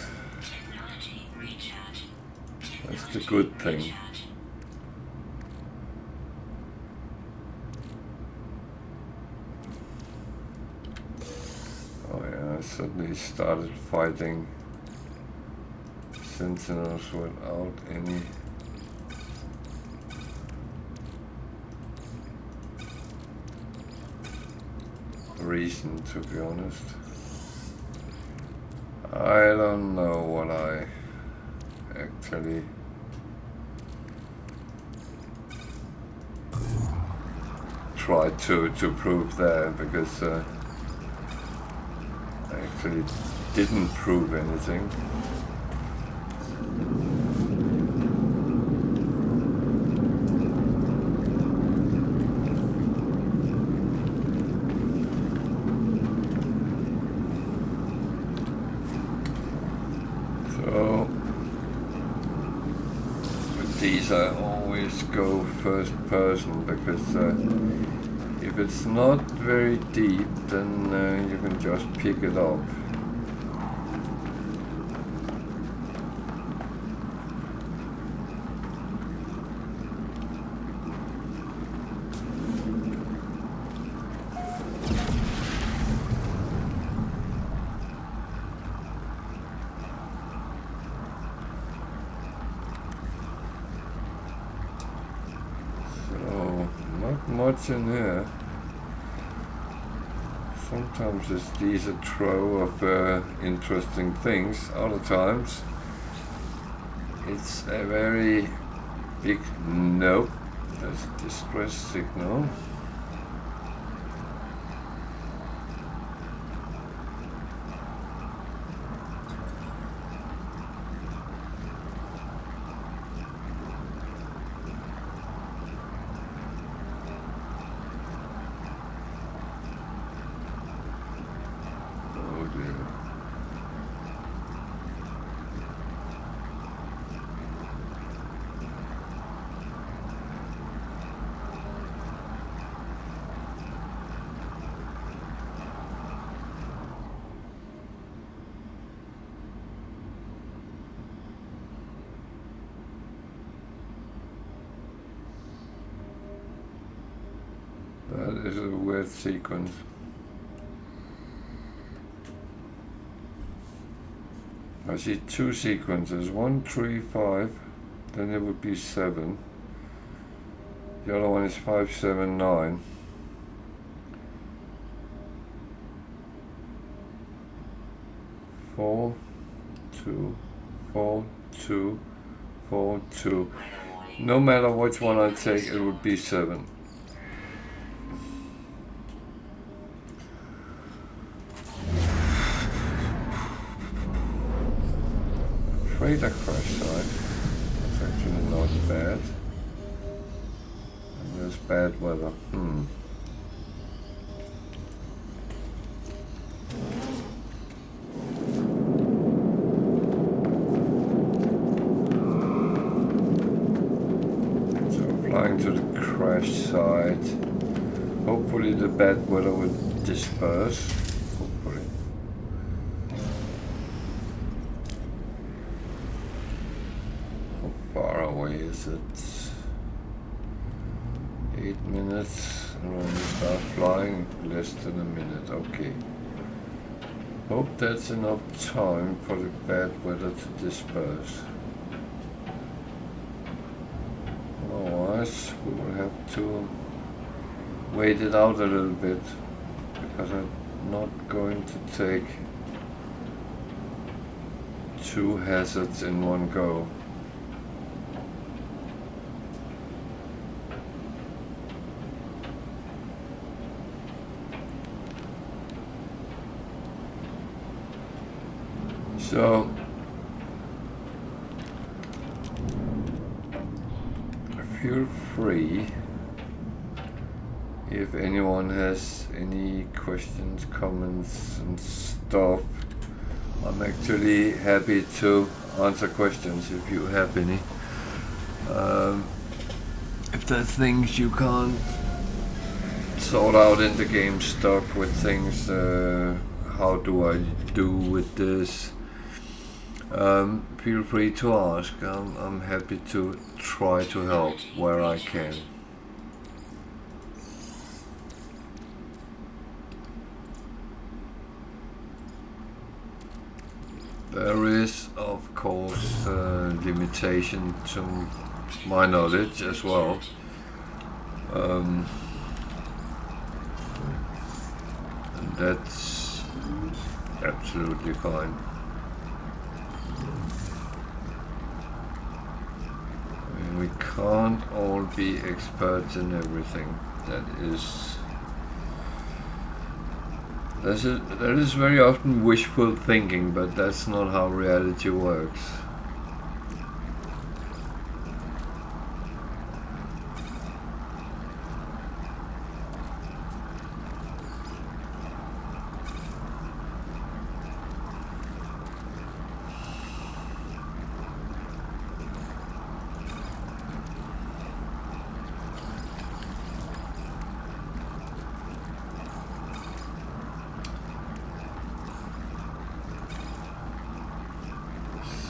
the good thing. I suddenly started fighting sentinels without any reason, to be honest. I don't know what I actually tried to prove there, because I actually didn't prove anything. So with these I always go first person because if it's not very deep, then you can just pick it up. Much in here. Sometimes it's these a trove of interesting things. Other times it's a very big nope. That's a distress signal. That is a weird sequence. I see two sequences, 1, 3, 5, then it would be 7. The other one is 5, 7, 9. Four, 2, 4, 2, 4, 2. No matter which one I take, it would be 7. Freighter crash site. That's actually not bad. And there's bad weather. So flying to the crash site. Hopefully the bad weather will disperse. Hopefully. Far away is it? 8 minutes, and when we start flying, less than a minute. Okay. Hope that's enough time for the bad weather to disperse. Otherwise, we will have to wait it out a little bit, because I'm not going to take 2 hazards in one go. So, feel free if anyone has any questions, comments and stuff. I'm actually happy to answer questions if you have any. If there's things you can't sort out in the game stuff with things, how do I do with this? Feel free to ask. I'm happy to try to help where I can. There is, of course, limitation to my knowledge as well. And that's absolutely fine. We can't all be experts in everything. That is very often wishful thinking, but that's not how reality works.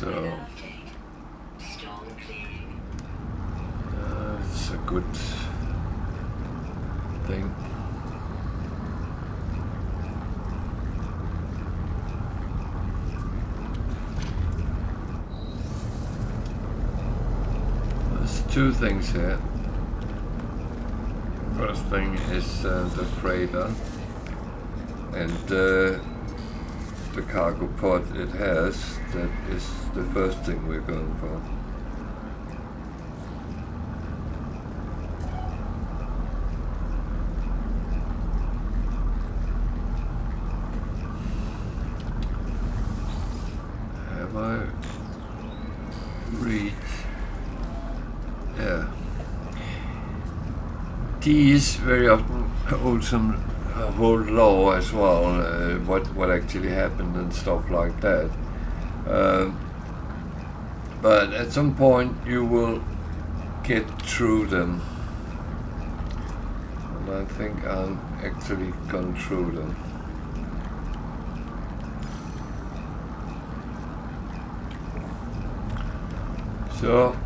So update. Storm clearing. it's a good thing. There's two things here. First thing is the freighter and the cargo pod it has. That is the first thing we're going for. Have I read? Yeah. These very often hold some hold law as well, what actually happened and stuff like that. But at some point you will get through them, and I think I'm actually gone through them. So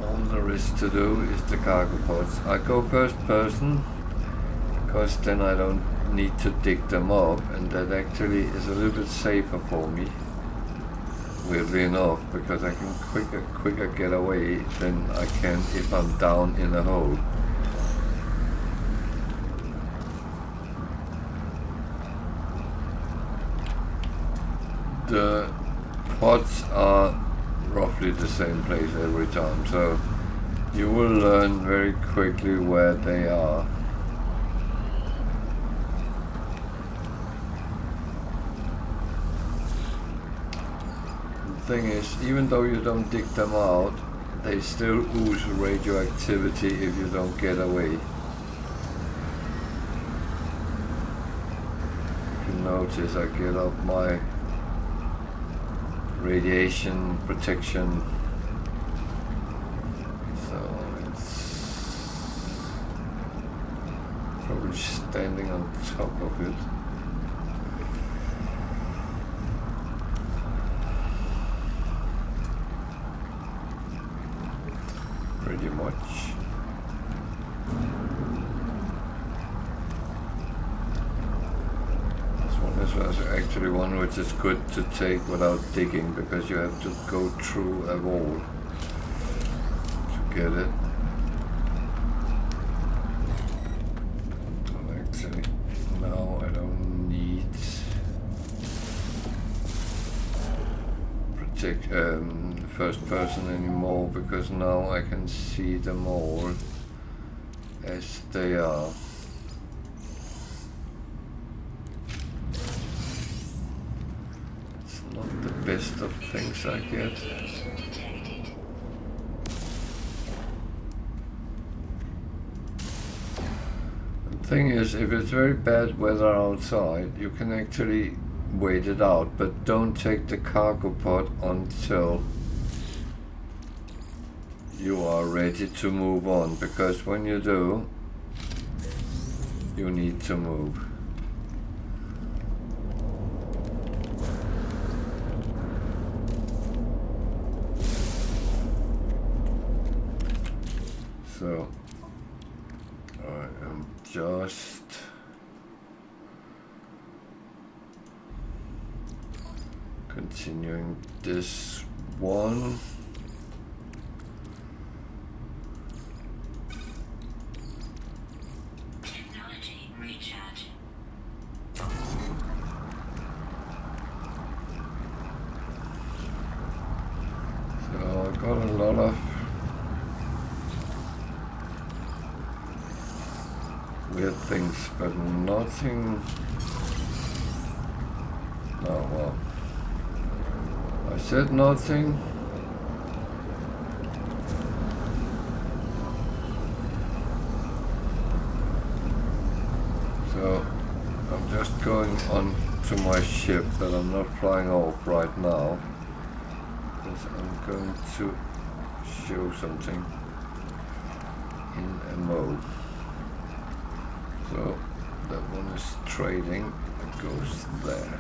all there is to do is the cargo pods. I go first person because then I don't need to dig them up, and that actually is a little bit safer for me, weirdly enough, because I can quicker get away than I can if I'm down in a hole. The pods are roughly the same place every time, so you will learn very quickly where they are. The thing is, even though you don't dig them out, they still ooze radioactivity if you don't get away. If you notice, I get up my radiation protection, so it's probably standing on top of it. Pretty much. This was actually one which is good to take without digging, because you have to go through a wall to get it. And actually, now I don't need first person anymore, because now I can see them all as they are. Best of things I get. The thing is, if it's very bad weather outside, you can actually wait it out, but don't take the cargo pod until you are ready to move on, because when you do, you need to move. So I am just continuing this one. Technology recharge. So I got a lot of weird things, but nothing. Oh well. I said nothing. So I'm just going on to my ship that I'm not flying off right now, because I'm going to show something in a mode. So that one is trading, it goes there.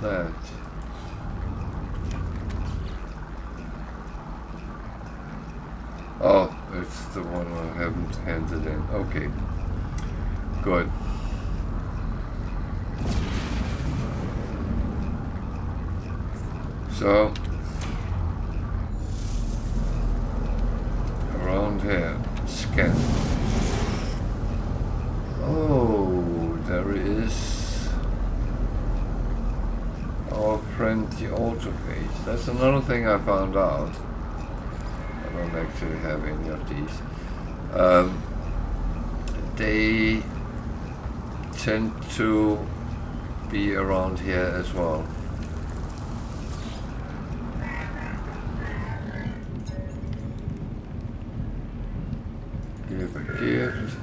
that? Oh, it's the one I haven't handed in. Okay, good. So, around here, scan. Oh, there is our friend the autophage. That's another thing I found out. I don't actually have any of these. They tend to be around here as well. Give a gift.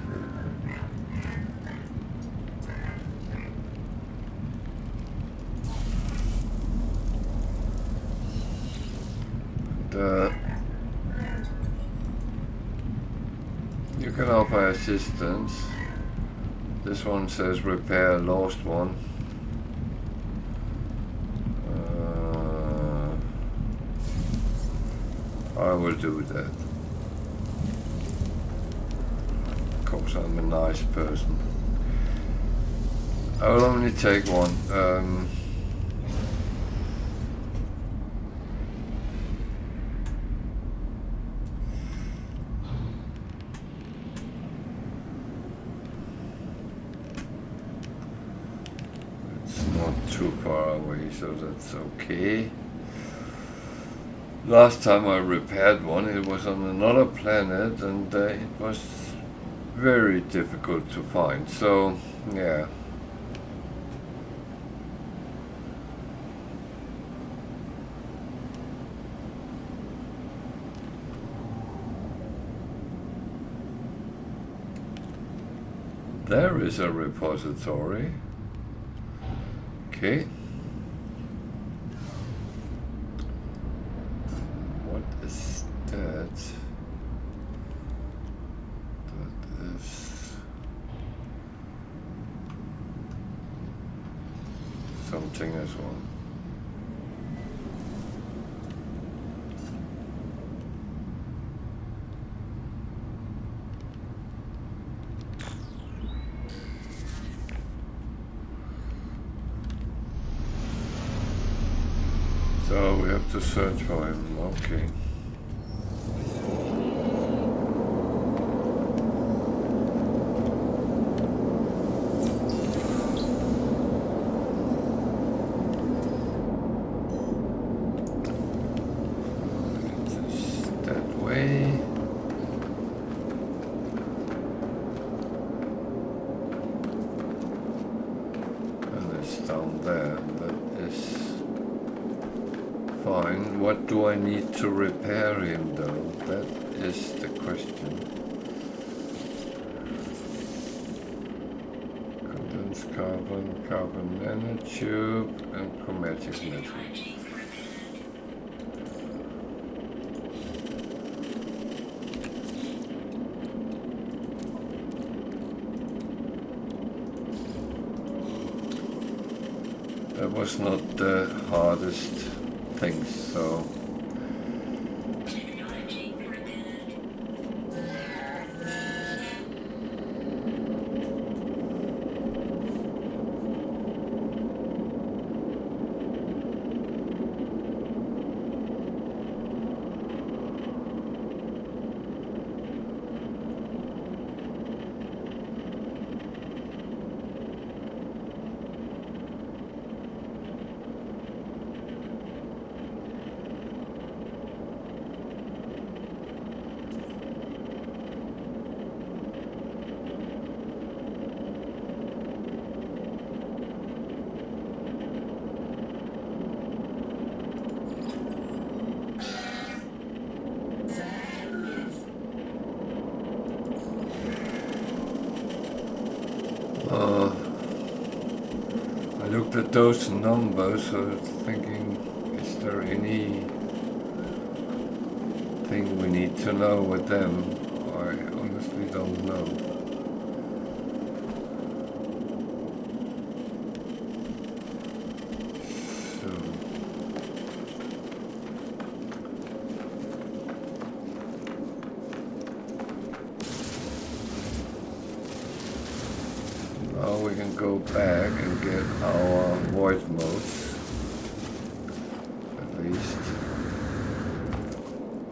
You can offer assistance. This one says repair lost one. I will do that. Of course, I'm a nice person. I will only take one. It's not too far away, so that's okay. Last time I repaired one, it was on another planet, and it was very difficult to find. So, yeah. There is a repository. Okay. What is that? That is something as well. So we have to search for him, okay. It's that way. And it's down there, that is fine. What do I need to repair him though? That is the question. Condensed carbon, carbon nanotube, and chromatic metal. That was not the hardest things, so I looked at those numbers, thinking, is there any thing we need to know with them? I honestly don't know. Well, we can go back and get our void modes, at least.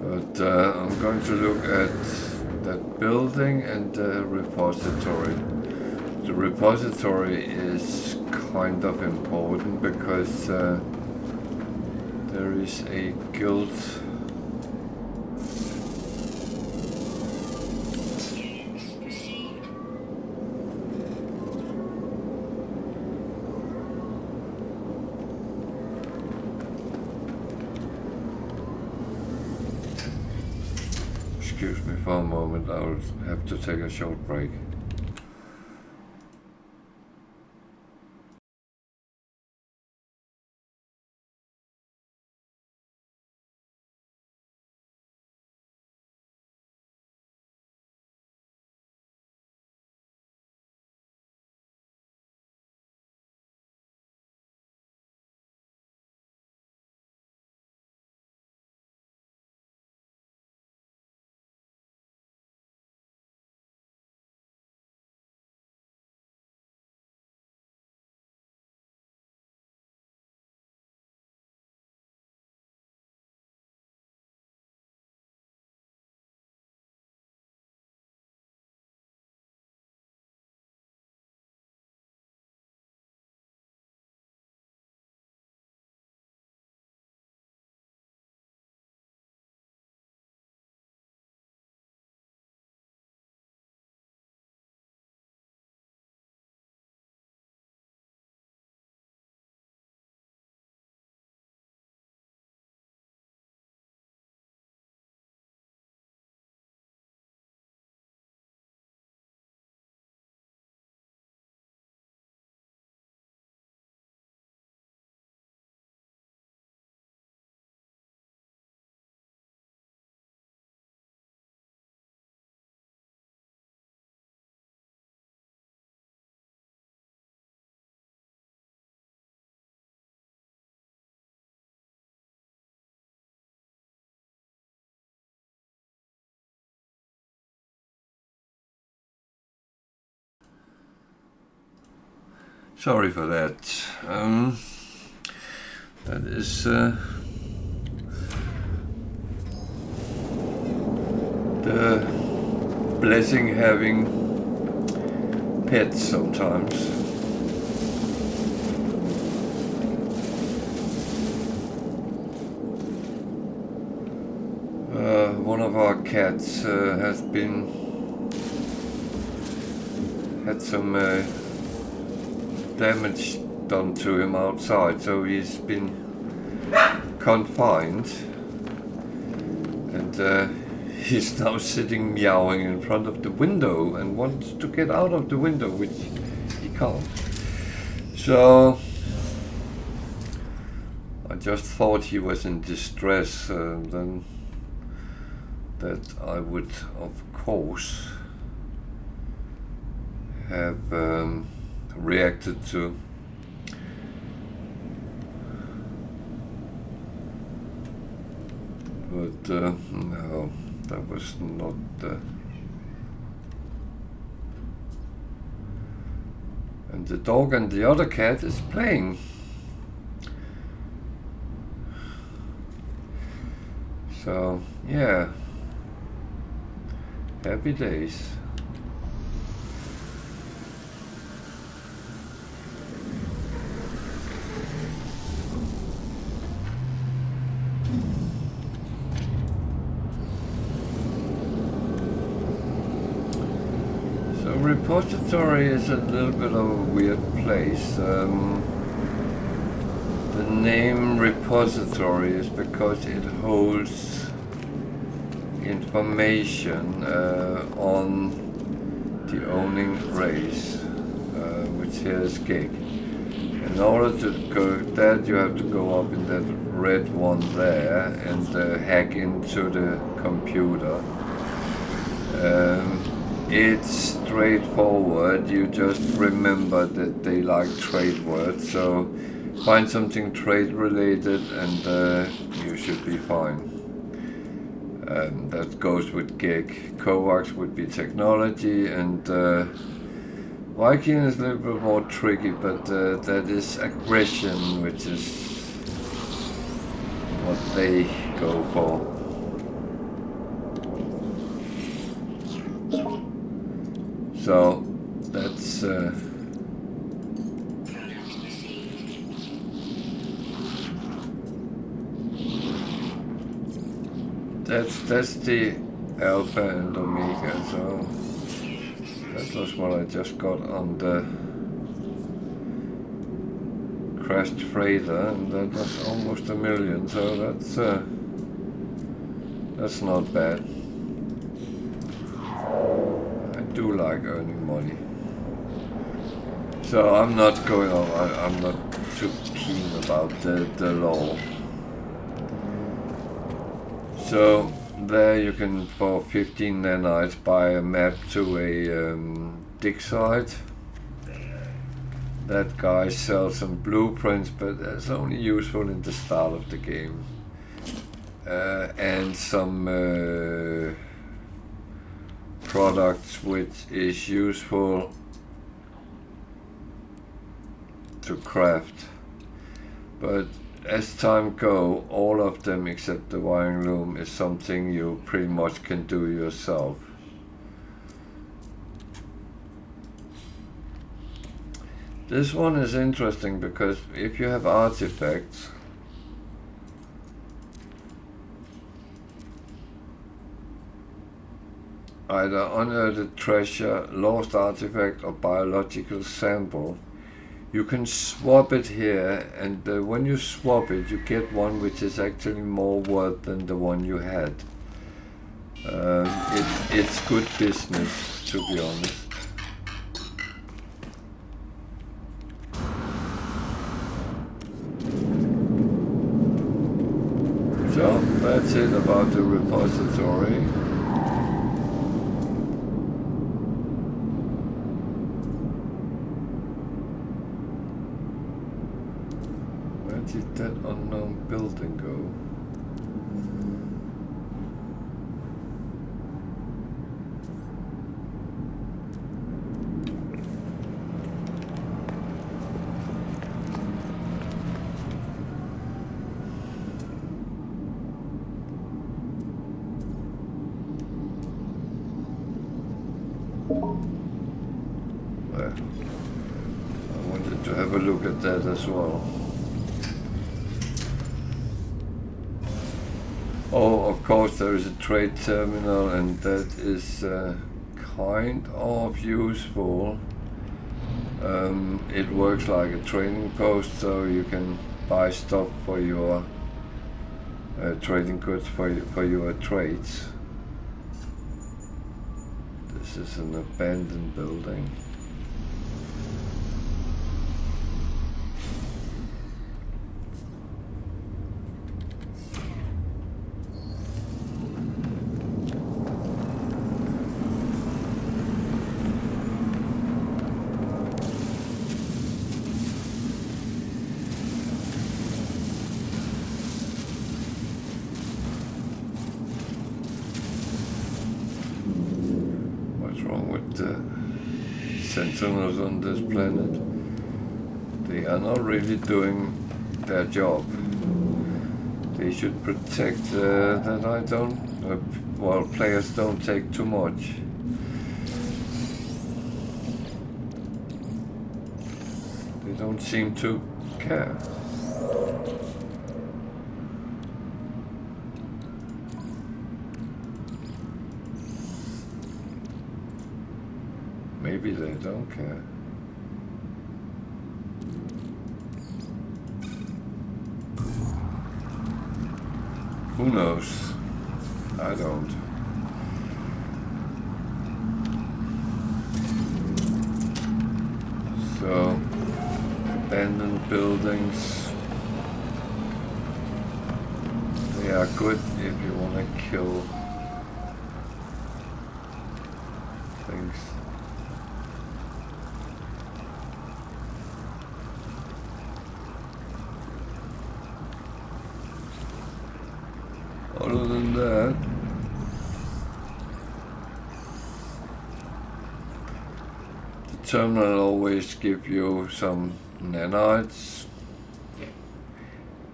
But I'm going to look at that building and the repository. The repository is kind of important because there is a guild. Excuse me for a moment, I'll have to take a short break. Sorry for that. That is the blessing having pets sometimes. One of our cats has had some damage done to him outside, so he's been confined, and he's now sitting meowing in front of the window and wants to get out of the window, which he can't. So I just thought he was in distress, then that I would of course have reacted to. But no, that was not and the dog and the other cat is playing. So yeah, happy days. Repository is a little bit of a weird place. The name repository is because it holds information on the owning race, which here is Gig. In order to go that, you have to go up in that red one there and hack into the computer. It's straightforward. You just remember that they like trade words, so find something trade related and you should be fine. That goes with Gig. Kovacs would be technology, and Viking is a little bit more tricky, but that is aggression, which is what they go for. So that's that's the Alpha and Omega. So that was what I just got on the crashed freighter, and that was almost 1 million. So that's not bad. I do like earning money. So I'm not going on. I'm not too keen about the law. So there you can, for 15 nanites, buy a map to a dig site. That guy sells some blueprints, but that's only useful in the start of the game. And some products which is useful to craft. But as time go, all of them except the wiring loom is something you pretty much can do yourself. This one is interesting because if you have artifacts, either unearthed treasure, lost artifact, or biological sample, you can swap it here, and when you swap it, you get one which is actually more worth than the one you had. It's good business, to be honest. So that's it about the repository. Where did that unknown building go? I wanted to have a look at that as well. Oh, of course there is a trade terminal, and that is kind of useful. It works like a trading post, so you can buy stuff for your trading goods for your trades. This is an abandoned building. Sentinels on this planet. They are not really doing their job. They should protect that I don't, well, players don't take too much. They don't seem to care. Maybe they don't care. Who knows? I don't. So, abandoned buildings. They are good if you want to kill things. Other than that, the terminal always give you some nanites.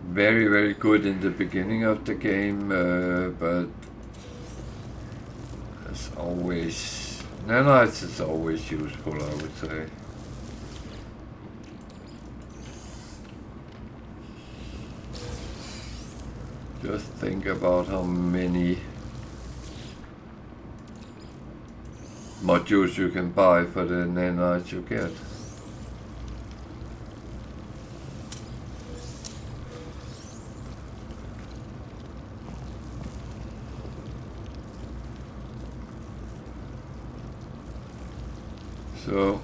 Very, very good in the beginning of the game, but as always, nanites is always useful, I would say. Just think about how many modules you can buy for the nanites you get. So,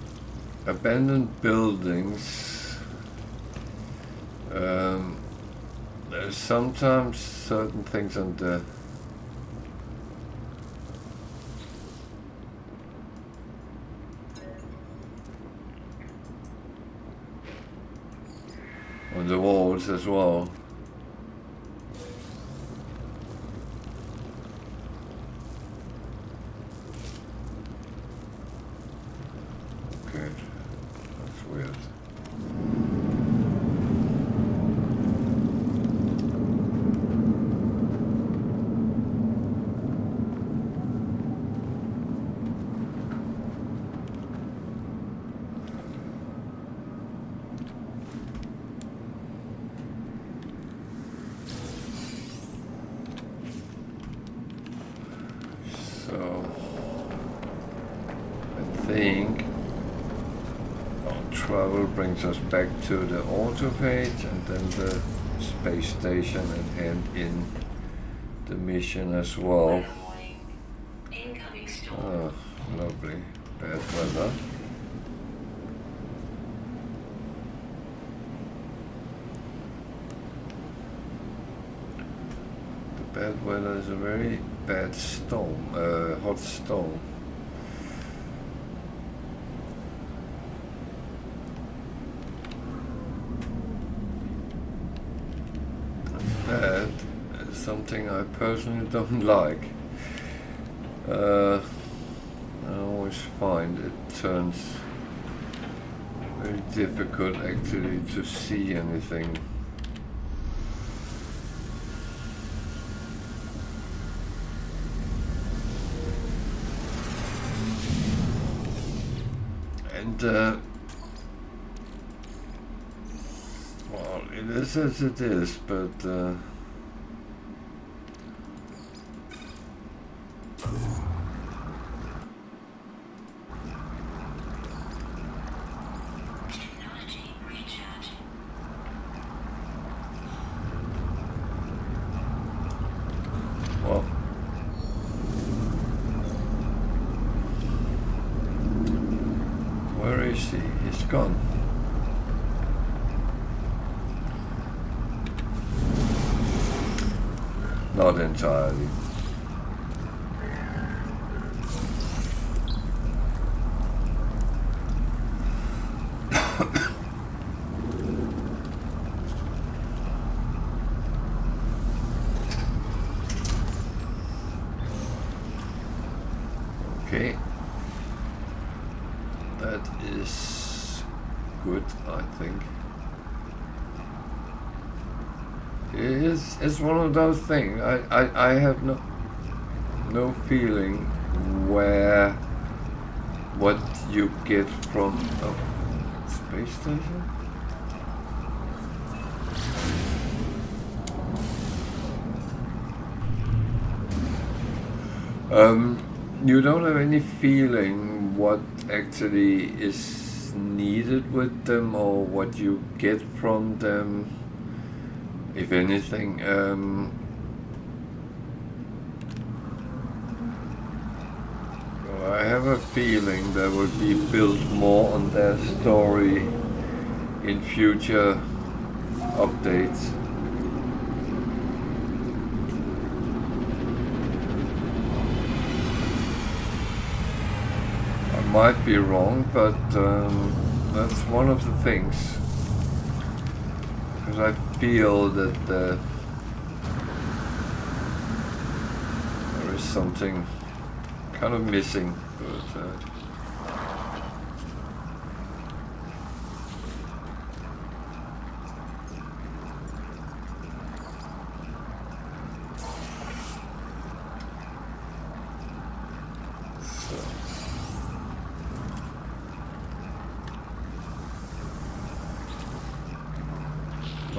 abandoned buildings, there's sometimes certain things on the walls as well. Okay, that's weird. So, I think travel brings us back to the auto page and then the space station and end in the mission as well. Incoming storm. Oh, lovely. Bad weather. The bad weather is a very bad storm, hot storm. That is something I personally don't like. I always find it turns very difficult actually to see anything. And well, it is as it is, but Technology recharging. well, where is he? He's gone. Not entirely. Okay. That is good, I think. It's one of those things. I have no feeling where what you get from a space station. You don't have any feeling what actually is needed with them or what you get from them, if anything. Well, I have a feeling there will be built more on their story in future updates. Might be wrong, but that's one of the things, because I feel that there is something kind of missing. But,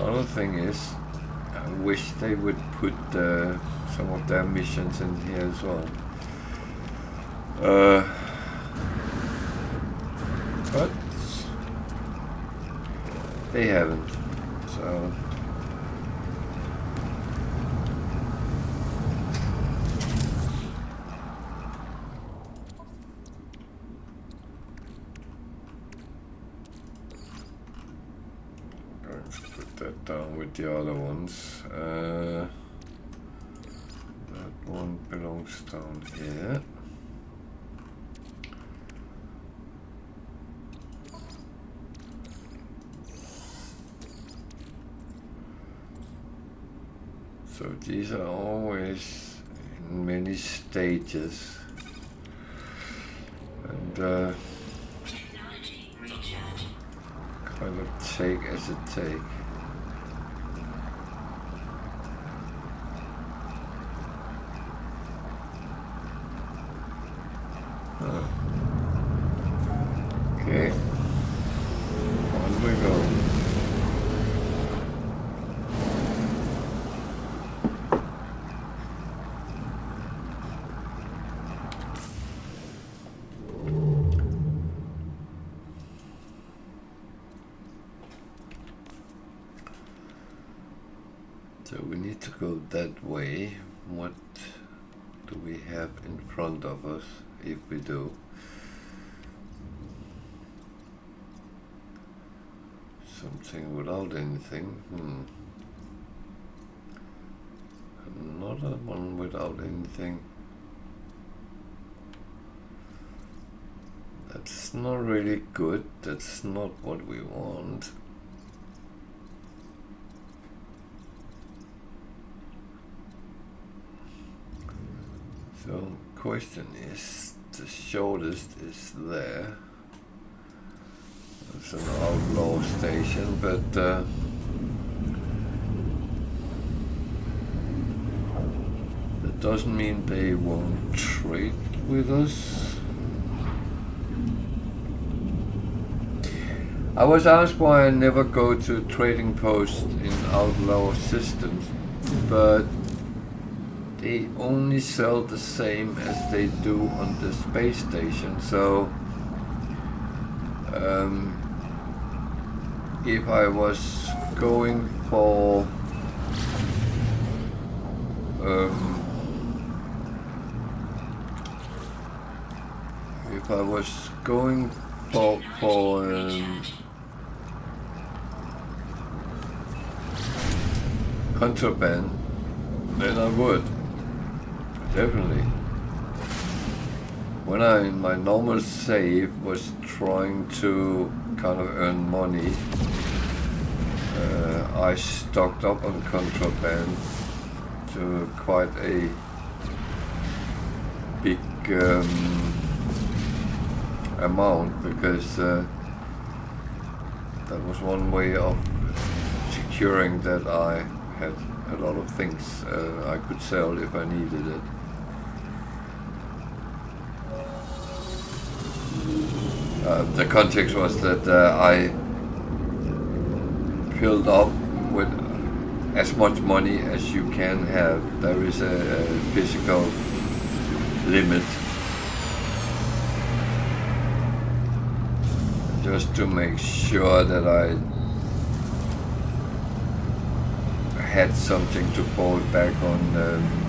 Another thing is, I wish they would put some of their missions in here as well. But they haven't, so going to put that down with the other ones. That one belongs down here. So these are always in many stages, and Technology recharge. kind of take as it take. Huh. Okay, on we go. So we need to go that way. What do we have in front of us, if we do? Something without anything. Another one without anything. That's not really good. That's not what we want. So, question is, the shortest is there. It's an outlaw station, but that doesn't mean they won't trade with us. I was asked why I never go to trading posts in outlaw systems, but they only sell the same as they do on the space station. So if I was going for contraband, then I would. Definitely. When I, in my normal save, was trying to kind of earn money, I stocked up on contraband to quite a big amount, because that was one way of securing that I had a lot of things I could sell if I needed it. The context was that I filled up with as much money as you can have. There is a physical limit, just to make sure that I had something to fall back on.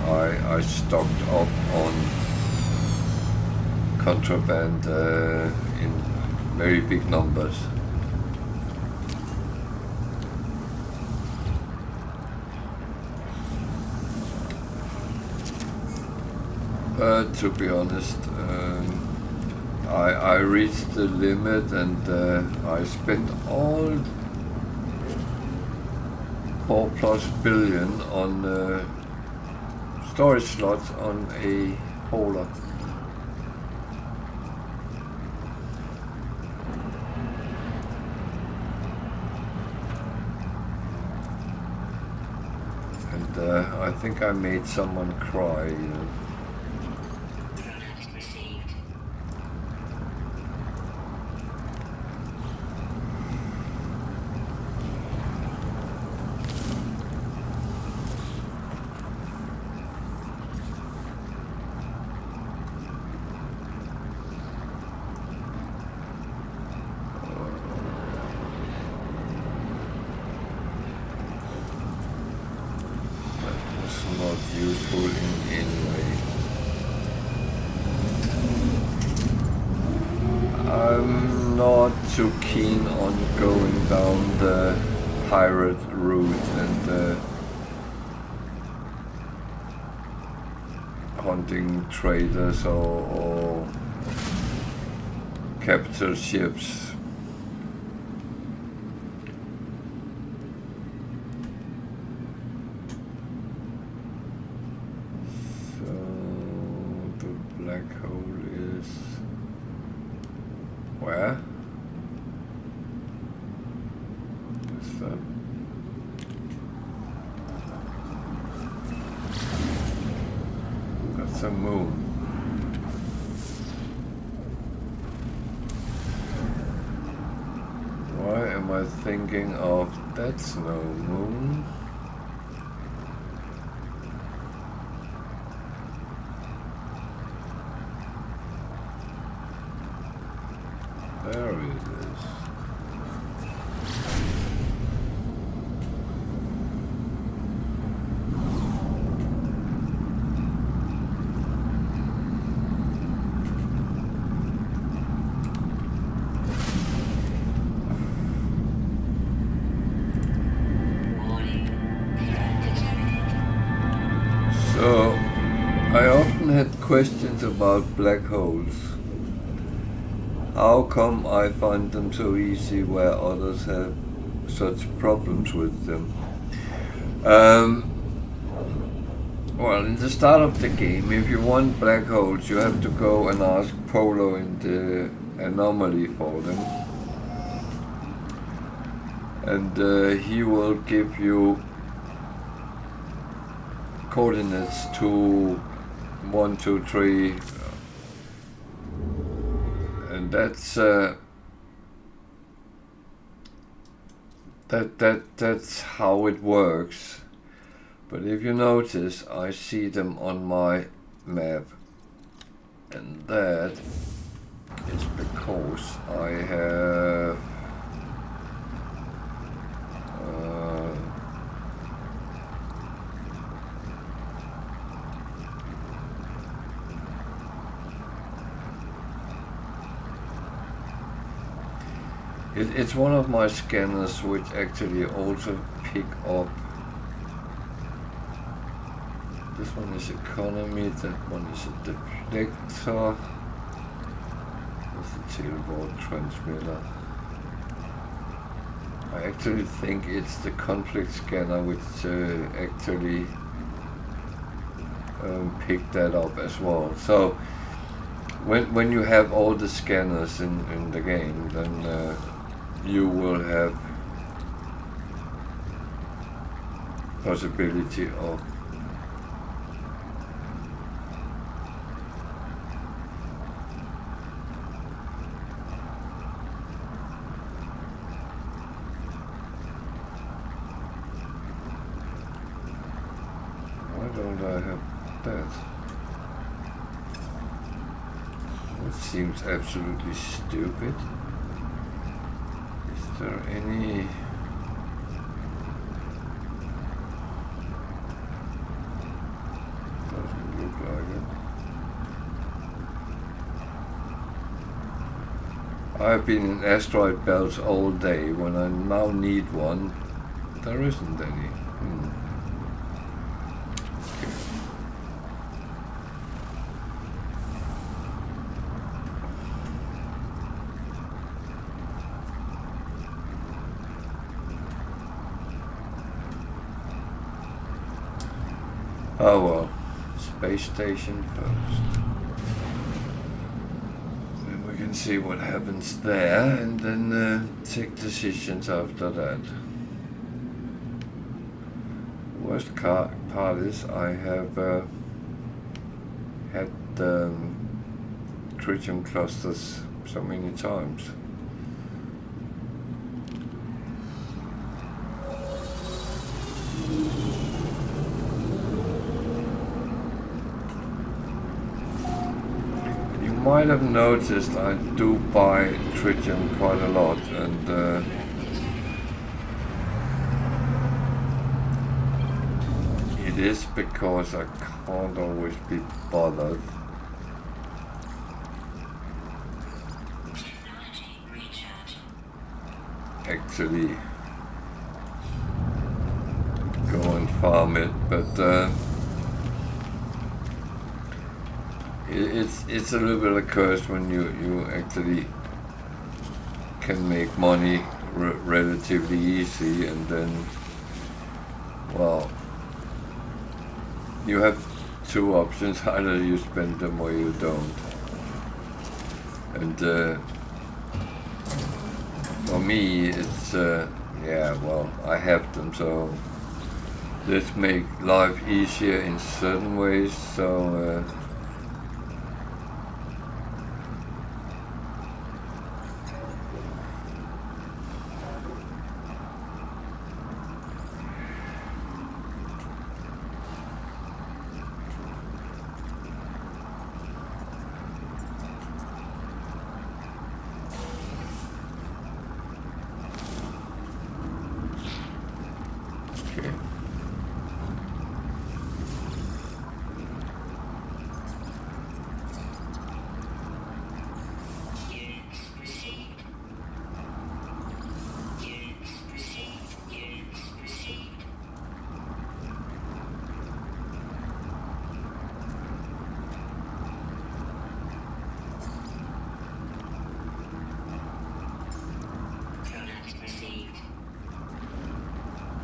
I stocked up on contraband in very big numbers. To be honest, I reached the limit, and I spent all 4+ billion on storage slots on a hauler. And I think I made someone cry, you know. Product received. not useful in any way. I'm not too keen on going down the pirate route and hunting traders or capital ships. Where? What's that? That's a moon. Why am I thinking of that's no moon? There it is. So, I often had questions about black holes. How come I find them so easy where others have such problems with them? Well, in the start of the game, if you want black holes, you have to go and ask Polo in the anomaly for them. And he will give you coordinates to 1, 2, 3. And that's that's how it works. But if you notice, I see them on my map, and that is because I have it's one of my scanners which actually also pick up. This one is economy, that one is a deflector. That's a tailboard transmitter. I actually think it's the conflict scanner which actually picked that up as well. So when you have all the scanners in the game, then you will have possibility of why don't I have that? That seems absolutely stupid. Is there any doesn't look like it. I've been in asteroid belts all day. When I now need one, there isn't any. Oh well, space station first. Then we can see what happens there and then take decisions after that. The worst part is I have had tritium clusters so many times. You might have noticed I do buy tritium quite a lot, and it is because I can't always be bothered. Technology recharge. Actually go and farm it, but it's a little bit of a curse when you actually can make money relatively easy, and then, well, you have two options: either you spend them or you don't. And for me, it's yeah, well, I have them, so this make life easier in certain ways. So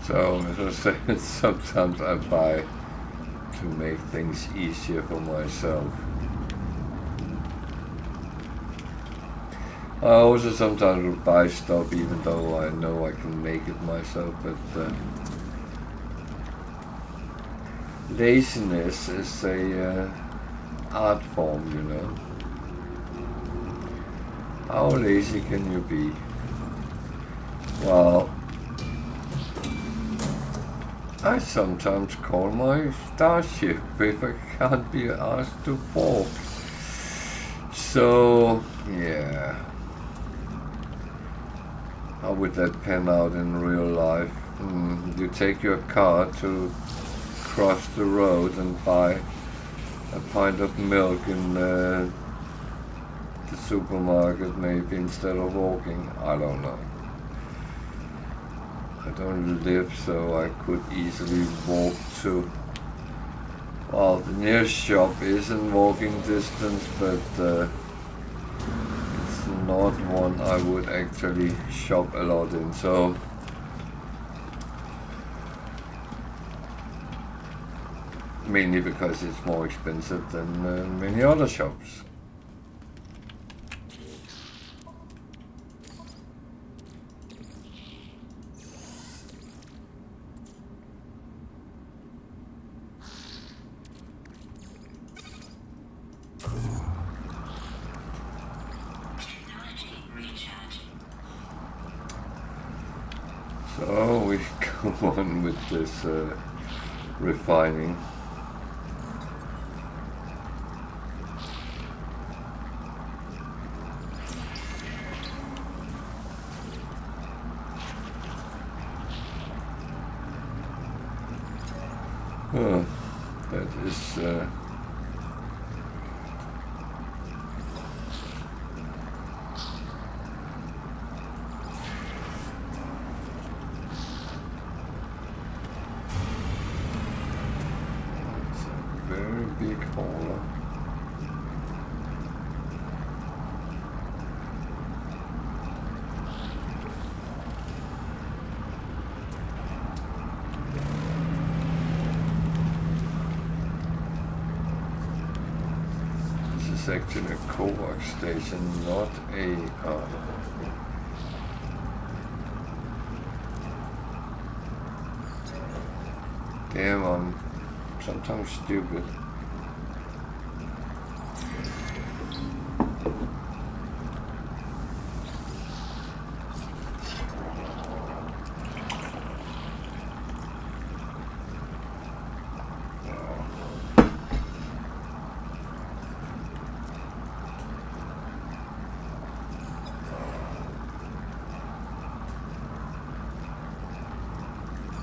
So, as I said, sometimes I buy to make things easier for myself. I also sometimes will buy stuff even though I know I can make it myself, but laziness is a art form, you know. How lazy can you be? Well, I sometimes call my starship if I can't be asked to walk. So, yeah. How would that pan out in real life? You take your car to cross the road and buy a pint of milk in the supermarket maybe instead of walking. I don't know. I don't live, so I could easily walk to, well, the nearest shop is in walking distance, but it's not one I would actually shop a lot in, so mainly because it's more expensive than many other shops. So we go on with this refining. That is big hole. This is actually a co-work station, not a damn, I'm sometimes stupid.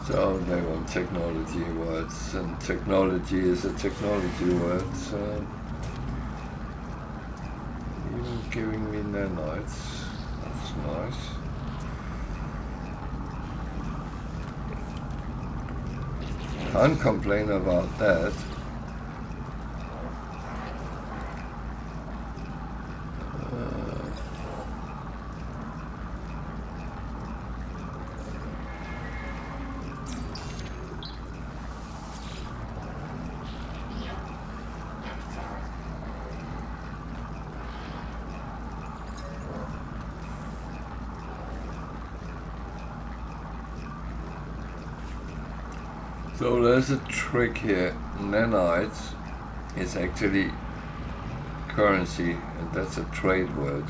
So they want technology words, and technology is a technology word, so even giving me nanites, that's nice. Can't complain about that. So there's a trick here. Nanites is actually currency, and that's a trade word.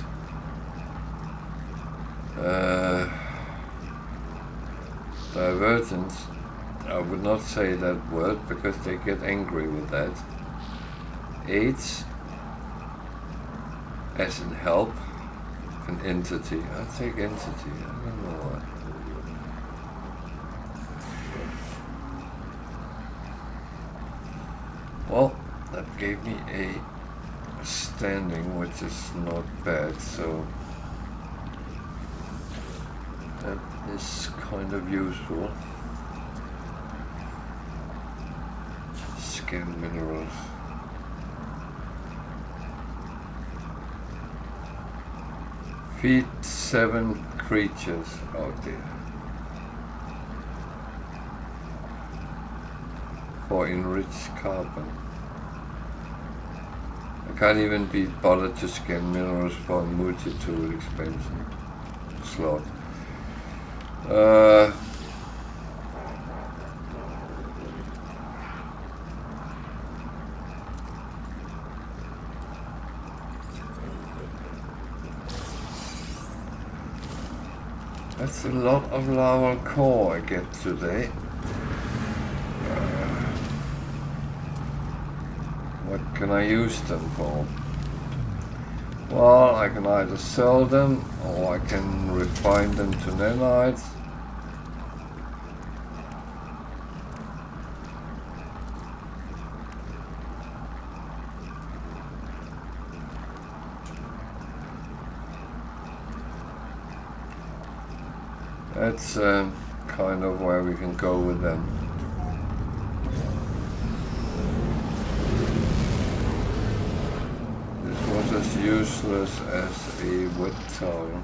Divergence, I would not say that word because they get angry with that. Aids, as in help, an entity. I take entity, I don't know why. Well, that gave me a standing, which is not bad, so that is kind of useful. Scan minerals. Feed 7 creatures out there. For enriched carbon. I can't even be bothered to scan minerals for a multi-tool expansion slot. That's a lot of lava core I get today. What can I use them for? Well, I can either sell them or I can refine them to nanites. That's kind of where we can go with them. This was as useless as a wet towel.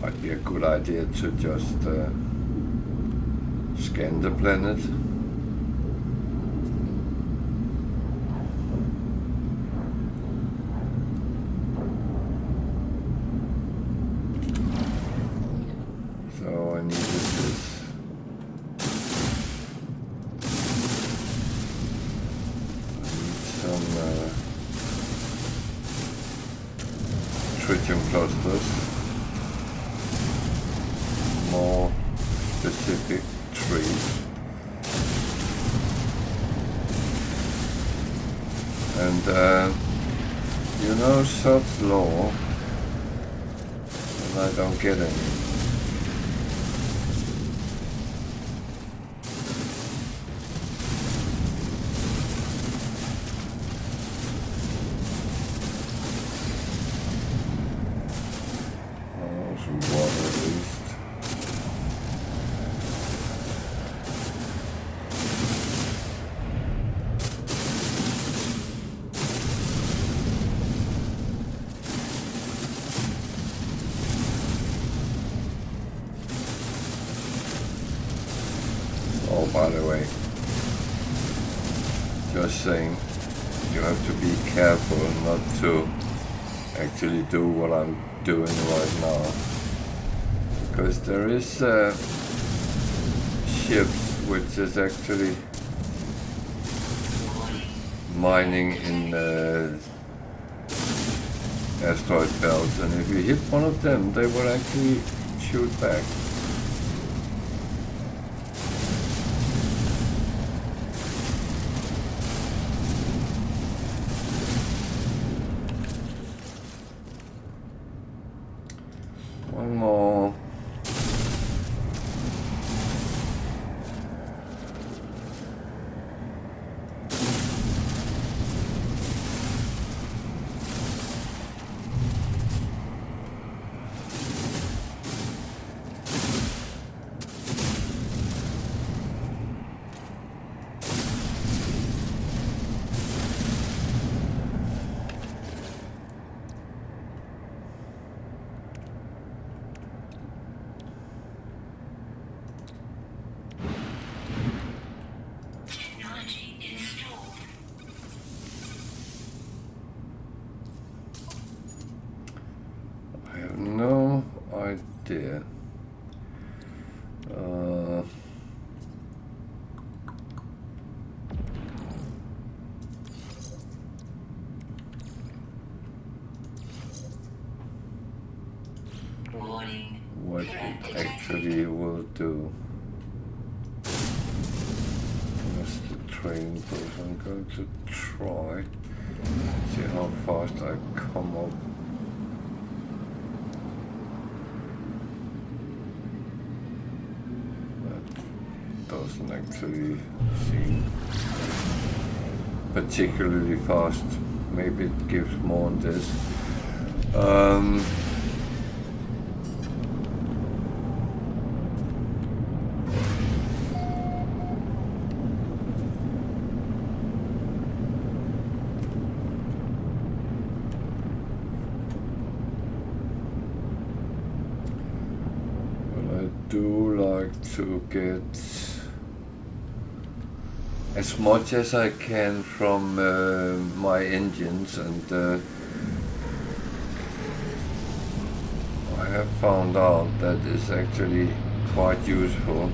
Might be a good idea to just scan the planet. So I needed this. I need some tritium clusters. More specific trees, and you know such law, and I don't get any. Oh, some water at least. Oh, by the way, just saying, you have to be careful not to actually do what I'm doing right now, because there is ships which is actually mining in asteroid belts, and if you hit one of them, they will actually shoot back. One more. No idea. What it actually will do. That's the train goes. I'm going to try. See how fast I come up. Doesn't actually seem particularly fast. Maybe it gives more on this. But I do like to get as much as I can from my engines, and I have found out that it's actually quite useful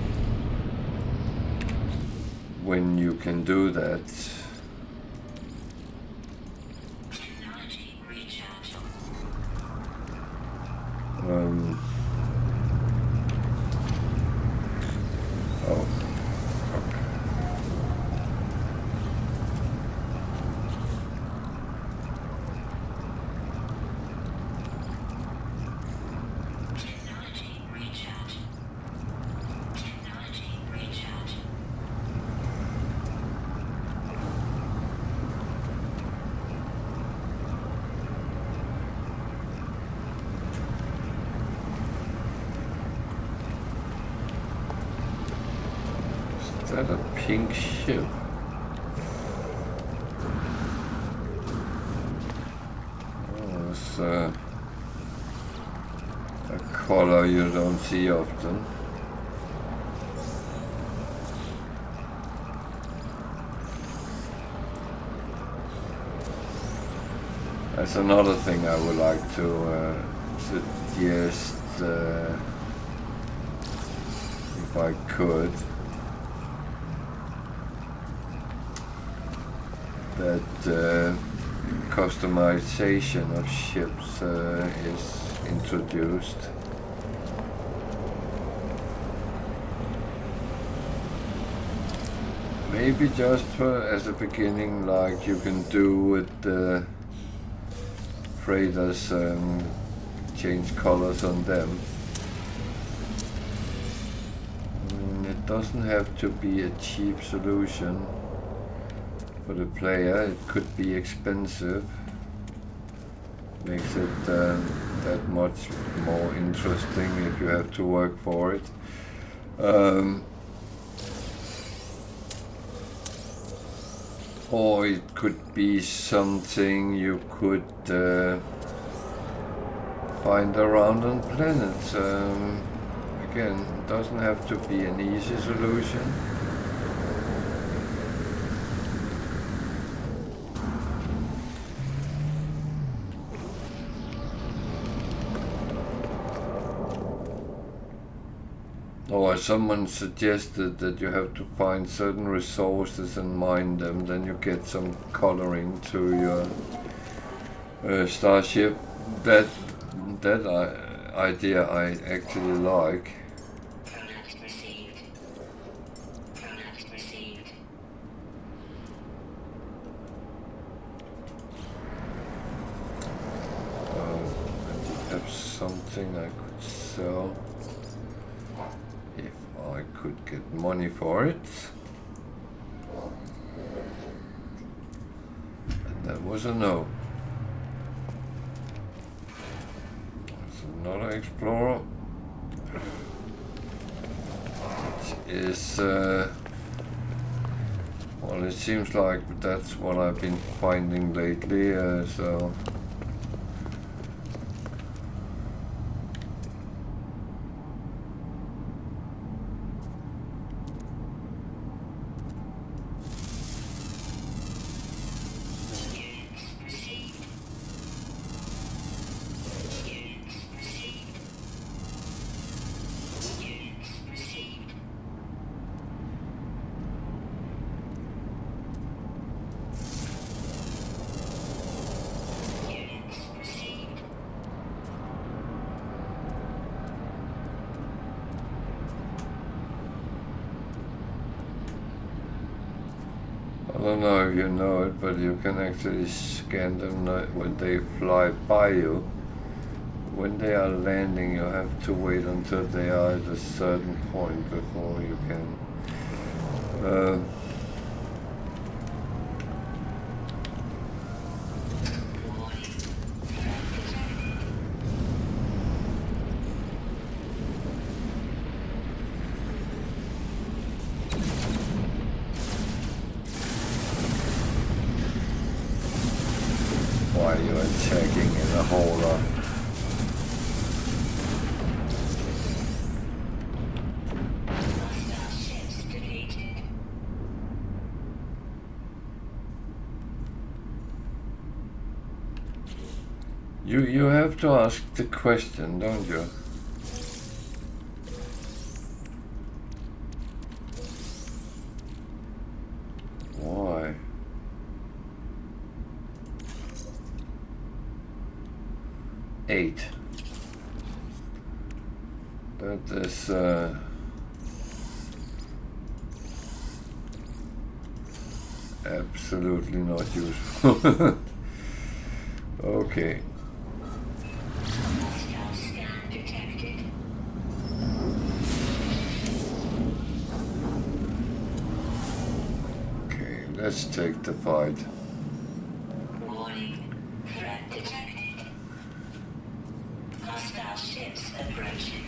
when you can do that. Is that a pink ship? Oh, it's a color you don't see often. That's another thing I would like to suggest, if I could, that customization of ships is introduced. Maybe just as a beginning, like you can do with the freighters, change colors on them. It doesn't have to be a cheap solution for the player. It could be expensive. Makes it that much more interesting if you have to work for it. Or it could be something you could find around on planets. Again, it doesn't have to be an easy solution. or someone suggested that you have to find certain resources and mine them, then you get some coloring to your starship. That idea I actually like. Coordinates received. Coordinates received. I have something I could sell if I could get money for it. And that was a no. There's another explorer. Which is well, it seems like that's what I've been finding lately, so I don't know if you know it, but you can actually scan them when they fly by you. When they are landing, you have to wait until they are at a certain point before you can while you are checking in the holder. Hostile ships deleted. You have to ask the question, don't you? Why? Eight. That is absolutely not useful. Okay. Hostile scan detected. Okay, let's take the fight. Warning. Threat detected. Hostile ships approaching.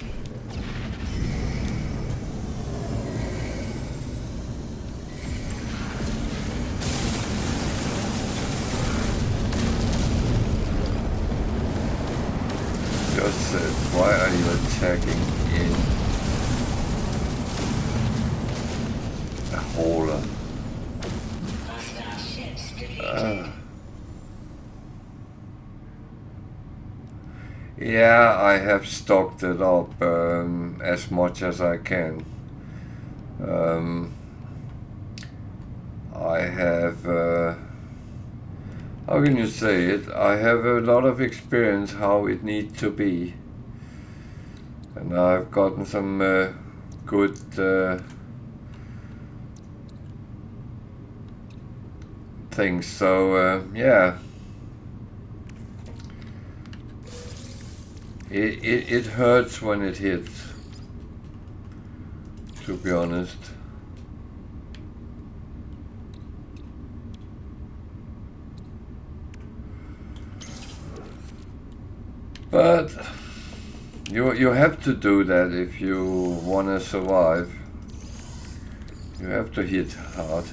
Just said, why are you attacking in a hauler? Hostile ships deleted. Yeah, I have stocked it up as much as I can. I have, how can you say it? I have a lot of experience how it needs to be. And I've gotten some good things, so yeah. It hurts when it hits, to be honest. But you have to do that if you want to survive. You have to hit hard.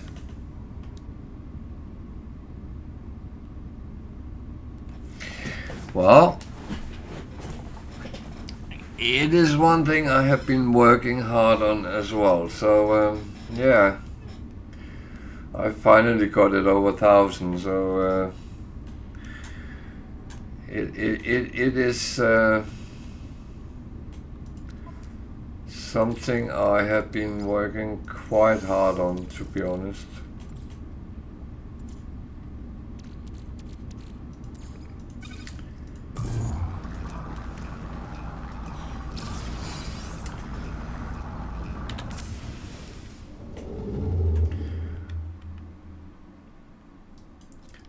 Well, it is one thing I have been working hard on as well. So yeah, I finally got it over 1,000. So it is something I have been working quite hard on, to be honest.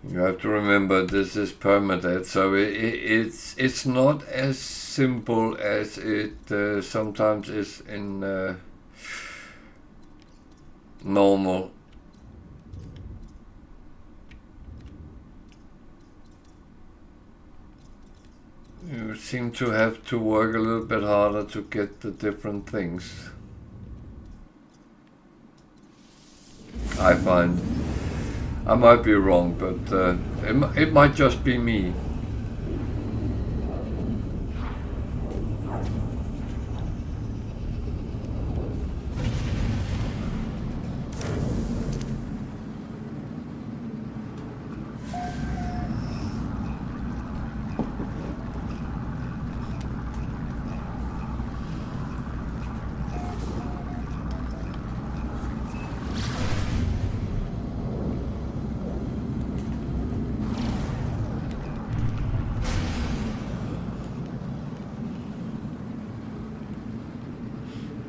You have to remember this is permadeath, so it's not as simple as it sometimes is in normal. You seem to have to work a little bit harder to get the different things, I find. I might be wrong, but it might just be me.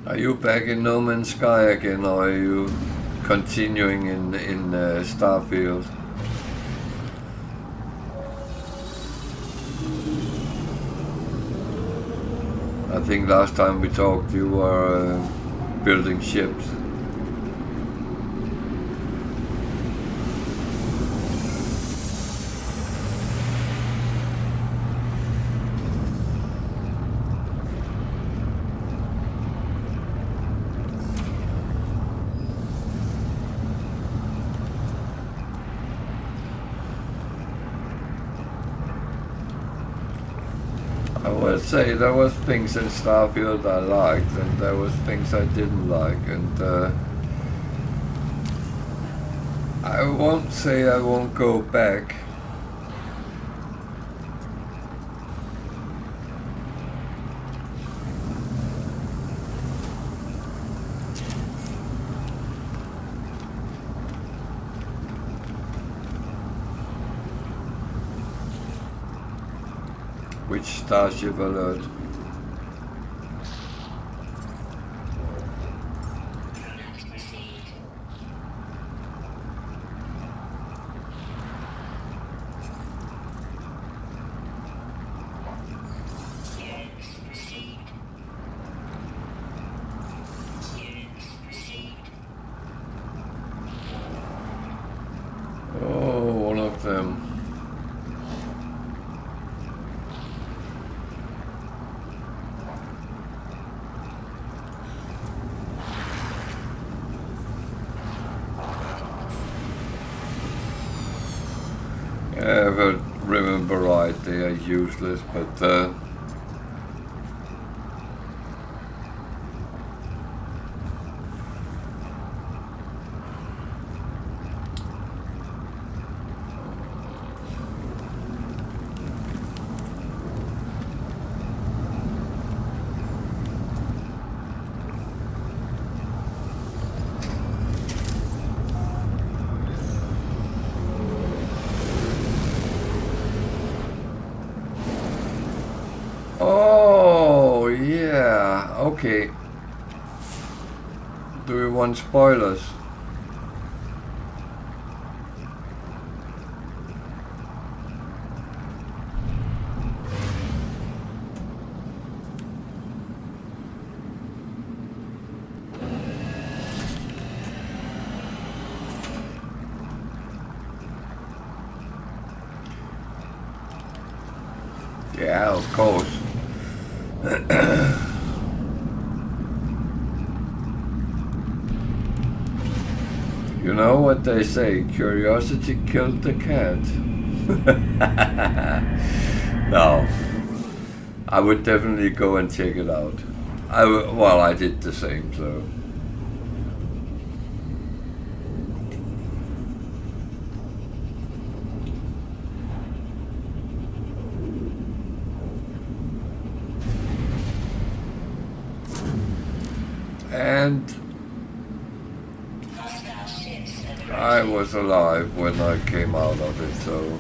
Are you back in No Man's Sky again, or are you continuing in Starfield? I think last time we talked you were building ships. I would say there was things in Starfield I liked, and there was things I didn't like, and I won't say I won't go back. Which starship alert? Oh, one of them. If I remember right, they are useless, but oh yeah, okay. Do we want spoilers? Yeah, of course. You know what they say, curiosity killed the cat. No, I would definitely go and check it out. Well, I did the same, so. and Hostile ships approaching. I was alive when I came out of it, so...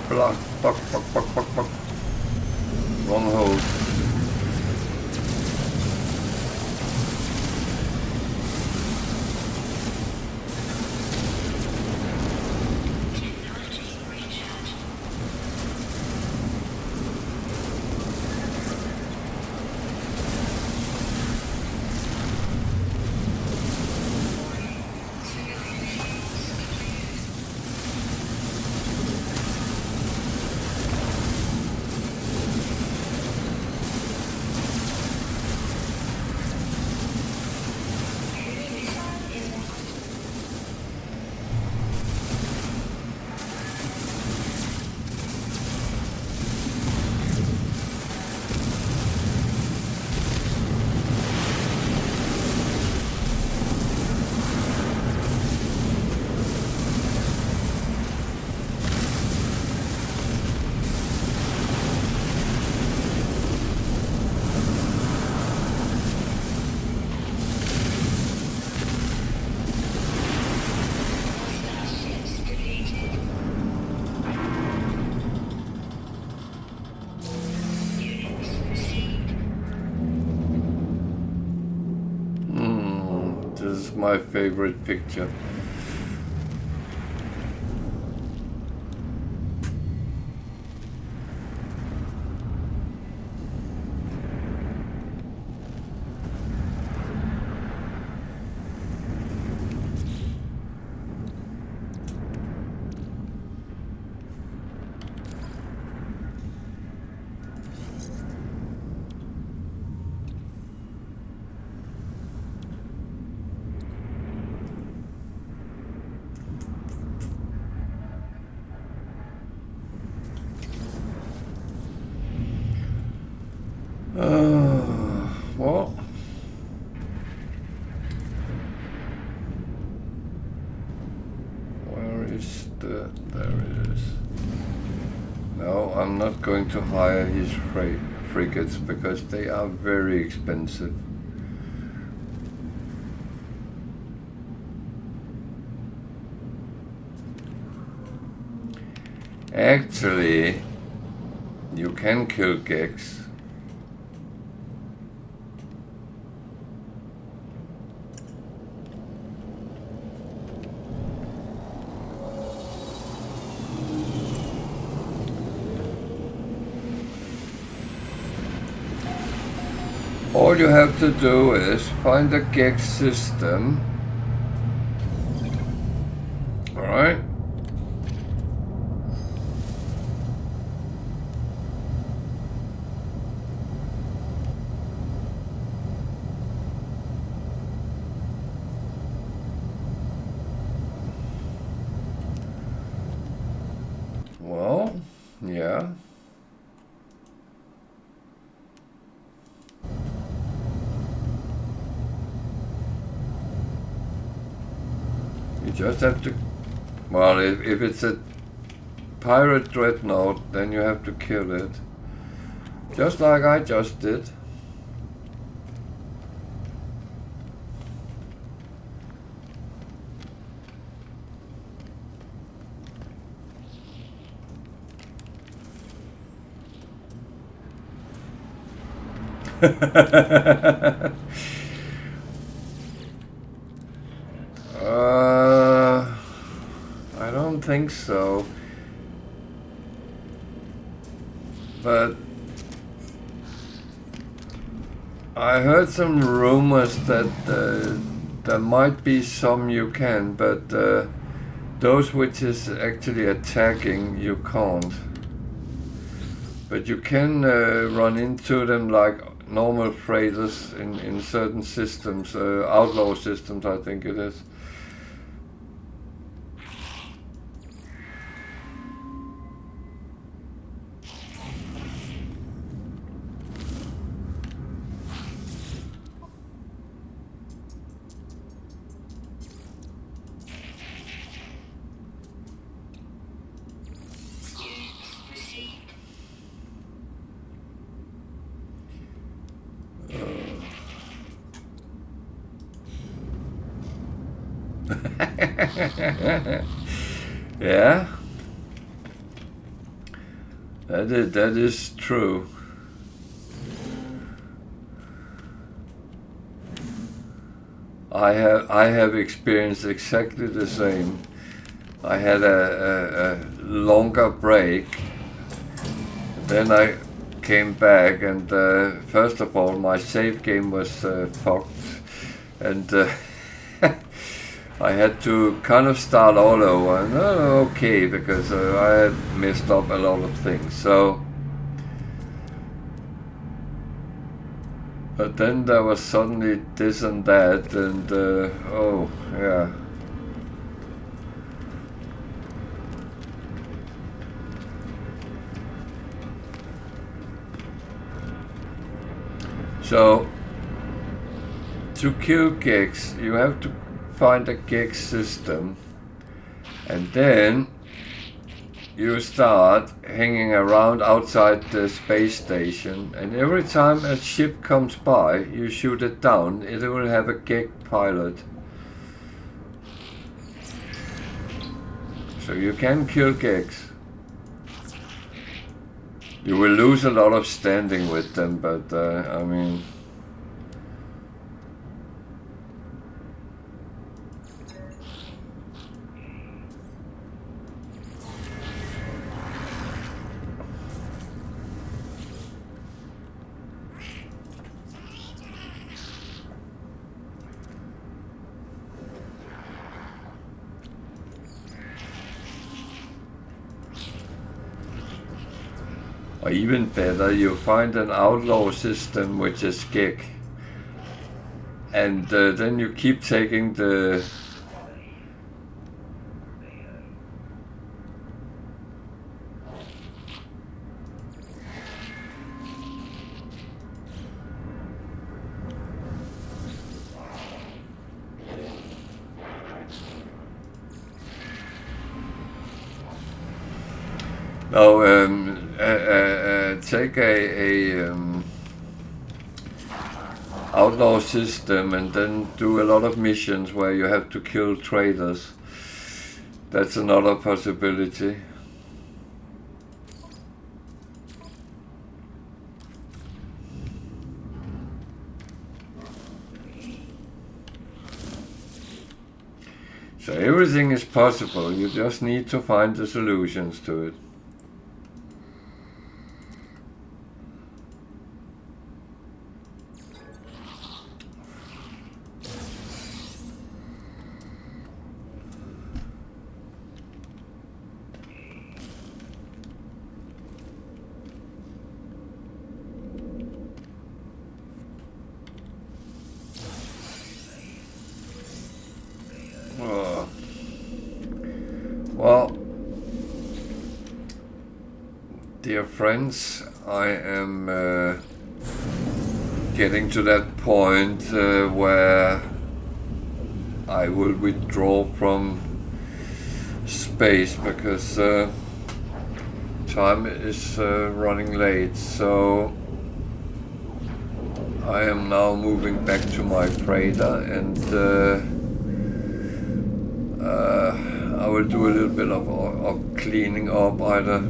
Block, block, block, block, block, block. Wrong hole. Technology recharge. This is my favorite picture. Well, where is the... there it is. No, I'm not going to hire his frigates because they are very expensive. Actually, you can kill Gex. All you have to do is find a Gex system. Alright? Well, yeah. You just have to, well, if it's a pirate dreadnought, then you have to kill it. Just like I just did. think so. But I heard some rumors that there might be some you can, but those which is actually attacking you can't. But you can run into them like normal freighters in certain systems, outlaw systems I think it is. Yeah, that is true. I have experienced exactly the same. I had a longer break, then I came back, and first of all my save game was fucked, and I had to kind of start all over, and okay, because I had messed up a lot of things. So, but then there was suddenly this and that, and oh yeah. So, to kill gigs, you have to find a gig system, and then you start hanging around outside the space station, and every time a ship comes by you shoot it down. It will have a gig pilot, so you can kill gigs. You will lose a lot of standing with them, but I mean, or even better, you find an outlaw system which is gig, and then you keep taking the take a outlaw system and then do a lot of missions where you have to kill traders. That's another possibility. So everything is possible, you just need to find the solutions to it. Well, dear friends, I am getting to that point where I will withdraw from space because time is running late, so I am now moving back to my freighter, and I will do a little bit of cleaning up either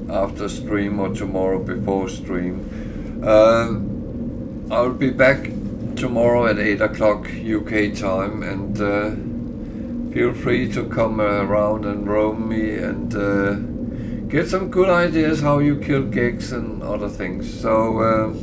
after stream or tomorrow before stream. I'll be back tomorrow at 8 o'clock UK time, and feel free to come around and roam me and get some good ideas how you kill gigs and other things. So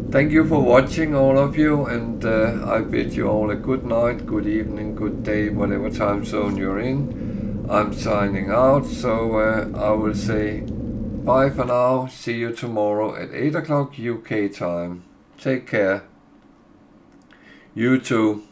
thank you for watching, all of you, and I bid you all a good night, good evening, good day, whatever time zone you're in. I'm signing out, so I will say bye for now. See you tomorrow at 8 o'clock UK time. Take care. You too.